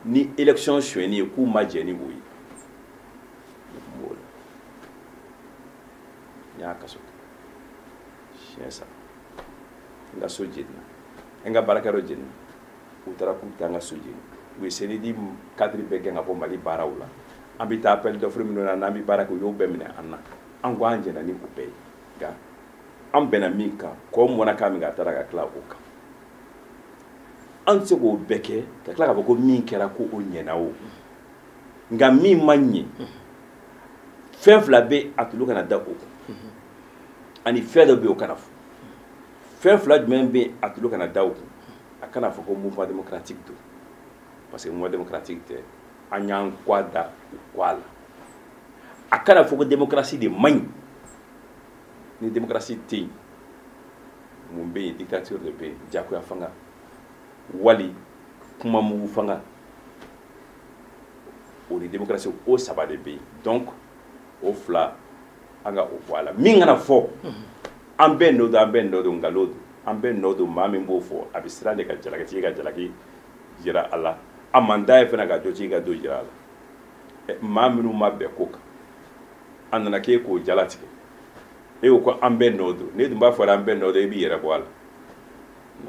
ni élection suɲɛni ye k'u ma jɛ ni o ye n y'a kaso siɲɛ saba n ka so jenina n ka baarakɛyɔrɔ jenina u taara k'u taa n ka so jeni u ye CNID cadre bɛɛ gɛn ka bɔ Mali baaraw la an bɛ taa appel d'offre minnu na n'an bɛ baara kɛ u y'o bɛɛ minɛ an na an ko an jɛna ni o bɛɛ ye nka an bɛnna min kan kɔ mɔna k'a min a taara ka tila o kan an se k'o bɛɛ kɛ ka tila k'a fɔ ko min kɛra ko o ɲɛna o nka min ma ɲɛ fɛn fila bɛ a tulu kana da o kun ani fɛn dɔ bɛ o kana fɔ fɛn fila jumɛn bɛ a tulu kana da o kun a kana fɔ ko mouvement démocratique don parce que mouvement démocratique tɛ an y'an kɔ da u kɔ a la a kana fɔ ko démocratie de man ɲi ni démocratie tɛ yen mun bɛ yen dictature de bɛ yen jagoya fanga wali kuma mugu fanga o ni démocratie o saba de bɛ yen donc o fila an ka o bɔ a la min kana fɔ an bɛɛ nɔ don an bɛɛ nɔ don nkalon don an bɛɛ nɔ don maa min b'o fɔ a bɛ siran de ka jalakitigi ka jalaki jira a la a man d'a ye fana ka dɔtigi ka dɔ jira a la maa minnu ma bɛn ko kan a nana k'e k'o jalatigɛ e ko ko an bɛɛ nɔ don ne dun b'a fɔ an bɛɛ nɔ don e b'i yɛrɛ bɔ a la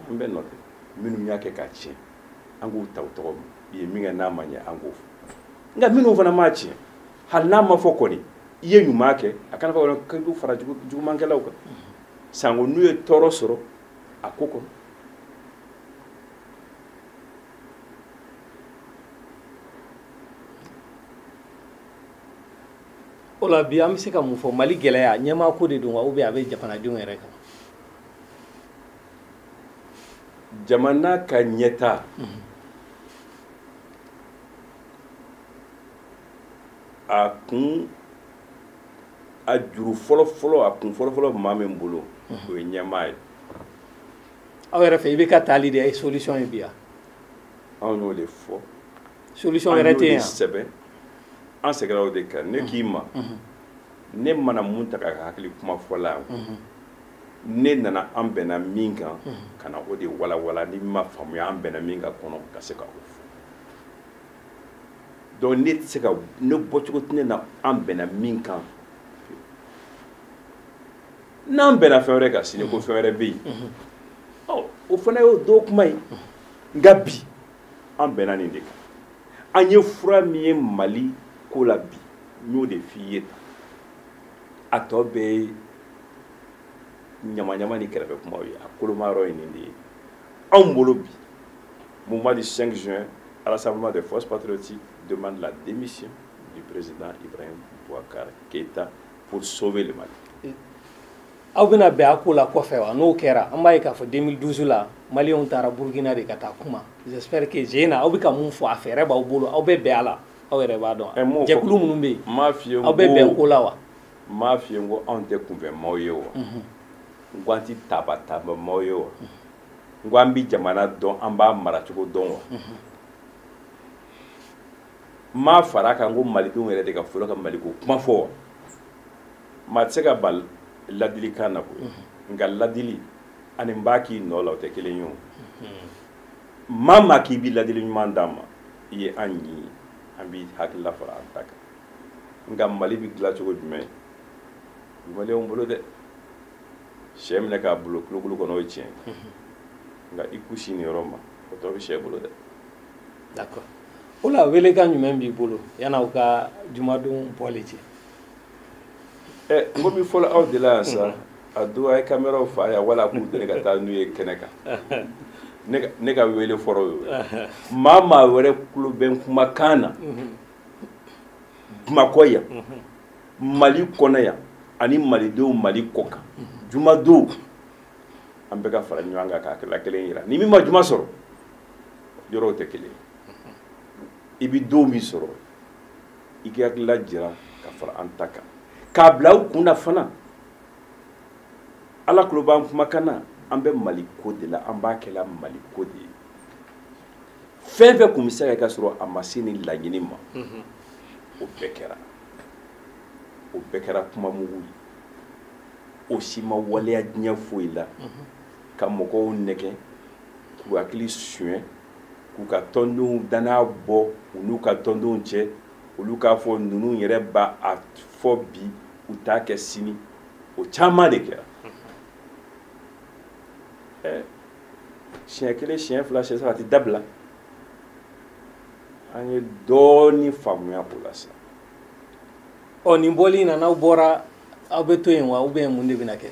an bɛɛ nɔ don minnu y'a kɛ k'a tiɲɛ an k'u ta u tɔgɔ ma i ye min kɛ n'a ma ɲɛ an k'o fɔ nka minnu fana m'a tiɲɛ hali n'a ma fɔ kɔni i ye ɲuman kɛ a kana fɔ k'i b'u fara jugumankɛlaw kan sanko n'u ye tɔɔrɔ sɔrɔ a ko kɔnɔ o la bi an bɛ se ka mun fɔ Mali gɛlɛya ɲɛmaa ko de don wa ou bien a bɛ jamanadenw yɛrɛ kan jamana ka ɲɛta a kun a juru fɔlɔ-fɔlɔ a kun fɔlɔ-fɔlɔ maa min bolo o ye ɲɛmaa ye aw yɛrɛ fɛ i bɛ ka taali de ye solution ye bi yan anw y'o de fɔ solution yɛrɛ tɛ yan sɛbɛn an sɛgɛnna o de kan ne k'i ma ne mana mun ta ka hakili kuma fɔla yan ne nana an bɛnna min kan ka na o de walawala ni ma faamuya an bɛnna min kan kɔnɔ ka se ka o fɔ donc ne tɛ se ka ne bɔcogo tɛ ne na an bɛnna min kan n'an bɛnna fɛn wɛrɛ kan sini ko fɛn wɛrɛ bɛ yen o fana y'o dɔw kuma ye nka bi an bɛnna nin de kan an ye fura min ye Mali ko la bi n y'o de f'i ye tan a tɔ bɛɛ ye ɲama-ɲama ni kɛrɛfɛ kumaw ye a kolomayɔrɔ ye nin de ye anw bolo bi mouvement du 5 juin à l'Assemblement des forces patriotiques demande la démission du président Ibrahim Boubacar Keïta pour sauver le Mali. aw bɛna bɛn a ko la kɔfɛ wa n'o kɛra an b'a ye k'a fɔ 2012 la Maliens taara Burkina de ka taa kuma j'espère que Zeyna aw bɛ ka mun fɔ a fɛɛrɛ b'aw bolo aw bɛ bɛn a la aw yɛrɛ b'a dɔn jɛkulu minnu bɛ yen aw bɛ bɛn ko la wa n m'a f'i ye n ko anw tɛ kunfɛmaaw ye wa n ko an tɛ taaba-taabamaaw ye wa n ko an bɛ jamana dɔn an b'a maracogo dɔn wa n m'a fara kan n ko malidenw yɛrɛ de ka fɔlɔ ka maliko kuma fɔ wa maa tɛ se ka ban ladilikan na koyi nka ladili ani n b'a k'i nɔ la o tɛ kelen ye o maa maa k'i bɛ ladili ɲuman d'an ma i ye an ɲi an b'i hakilila fara an ta kan nka Mali bɛ dilan cogo jumɛn Maliɲɛnw bolo dɛ sɛ minɛ k'a bolo kulukulu kɔnɔ o ye tiɲɛ nka i kusi nin yɔrɔ ma o tɔ bɛ sɛ bolo dɛ. d'accord o la welekan jumɛn b'i bolo yan'aw ka jumadenw bɔli cɛ. n ko min fɔlɔ aw de la yan sa a don a ye kameraw fa yan wala k'u deli ka taa n'u ye kɛnɛ kan ne ka wele fɔlɔ y'o maa wɛrɛ tulo bɛ n kumakan na Bamakɔ yan Mali kɔnɔ yan ani malidenw Mali kɔ kan jumadon an bɛ ka fara ɲɔgɔn kan k'a kɛla kelen yira ni min ma juma sɔrɔ yɔrɔw tɛ kelen i bɛ don min sɔrɔ i k'i hakilila jira ka fara an ta kan k'a bila u kun na fana Ala tulo b'an kumakan na an bɛ Mali ko de la an b'a kɛla Mali ko de ye fɛn fɛn kun bɛ se ka sɔrɔ a ma se ni laɲini ma o bɛɛ kɛra kuma mugu ye o si ma waleya diɲɛ foyi la ka mɔgɔw nɛgɛ k'u hakili suɲɛ k'u ka tɔndenw danaya bɔ u n'u ka tɔndenw cɛ olu k'a fɔ ninnu yɛrɛ b'a fɔ bi u t'a kɛ sini o caman de kɛra siɲɛ kelen siɲɛ fila siɲɛ saba a tɛ dabila an ye dɔɔni faamuya o la sa. nin bɔli in na n'aw bɔra aw bɛ to yen wa ou bien mun de bɛna kɛ.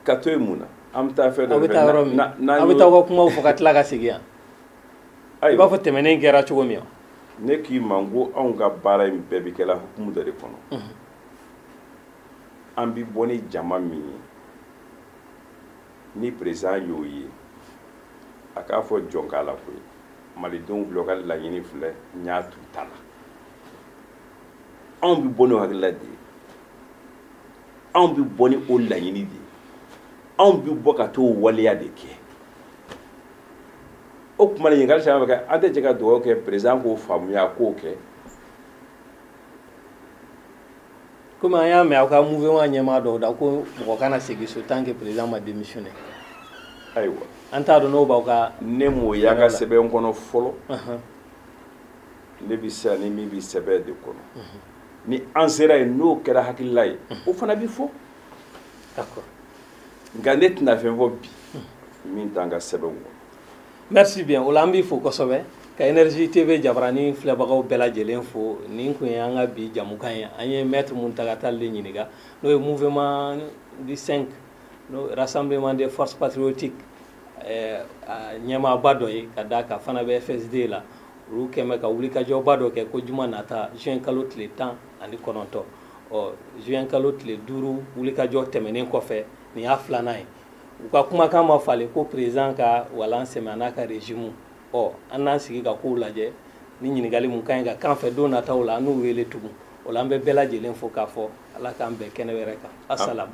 ka to yen mun na am ta fe aw bɛ taa yɔrɔ min aw bɛ taa aw ka kumaw fɔ ka tila ka segin yan i b'a fɔ tɛmɛnen kɛra cogo min ne k'i ma n ko anw ka baara in bɛɛ bɛ kɛla hukumu dɔ de kɔnɔ an bi bɔ ni jama min ye ni président y'o ye a k'a fɔ jɔn k'a la koyi malidenw filɛ ka laɲini filɛ n y'a tu ta la anw bi bɔ n'o hakilila de ye anw bi bɔ ni o laɲini de ye anw bi bɔ ka t'o waleya de kɛ o kuma nin ɲininkali caman bɛ kɛ an tɛ jɛ ka dugawu kɛ président k'o faamuya k'o kɛ komi an y'a mɛn aw ka mouvement ɲɛmaa dɔw da ko mɔgɔ kana segin so tant que président ma démissionné ayiwa an t'a dɔn n'o b'aw ka ne m'o y'a ka sɛbɛn kɔnɔ fɔlɔ ne bi siran ni min bi sɛbɛn de kɔnɔ ni an sera yen n'o kɛra hakilila ye o fana bi fɔ d'accord nka ne tɛna fɛn fɔ bi min t'an ka sɛbɛnw kɔnɔ. Merci bien o la an b'i fo kosɛbɛ ka Énergie TV jabarani filɛbagaw bɛɛ lajɛlen fo nin kun ye an ka bi jamukan ye an ye maître Muntaka Tall de ɲininka n'o ye mouvement du 5 no rassemblement des forces patriotiques ɲɛmaaba dɔ ye ka da ka fana bɛ FSD la olu kɛmɛ ka wulikajɔba dɔ kɛ ko juma nata juin kalo tile 19 juin kalo tile 5 wulikajɔ tɛmɛnen kɔfɛ nin y'a filanan ye u ka kumakan ma falen ko président ka walan sɛmɛ a n'a ka régime an n'an sigi ka kow lajɛ ni ɲininkali mun ka ɲi ka kan fɛ don nataw la an n'u wele tugun o la an bɛ bɛɛ lajɛlen fo k'a fɔ ala k'an bɛn kɛnɛ wɛrɛ kan assalam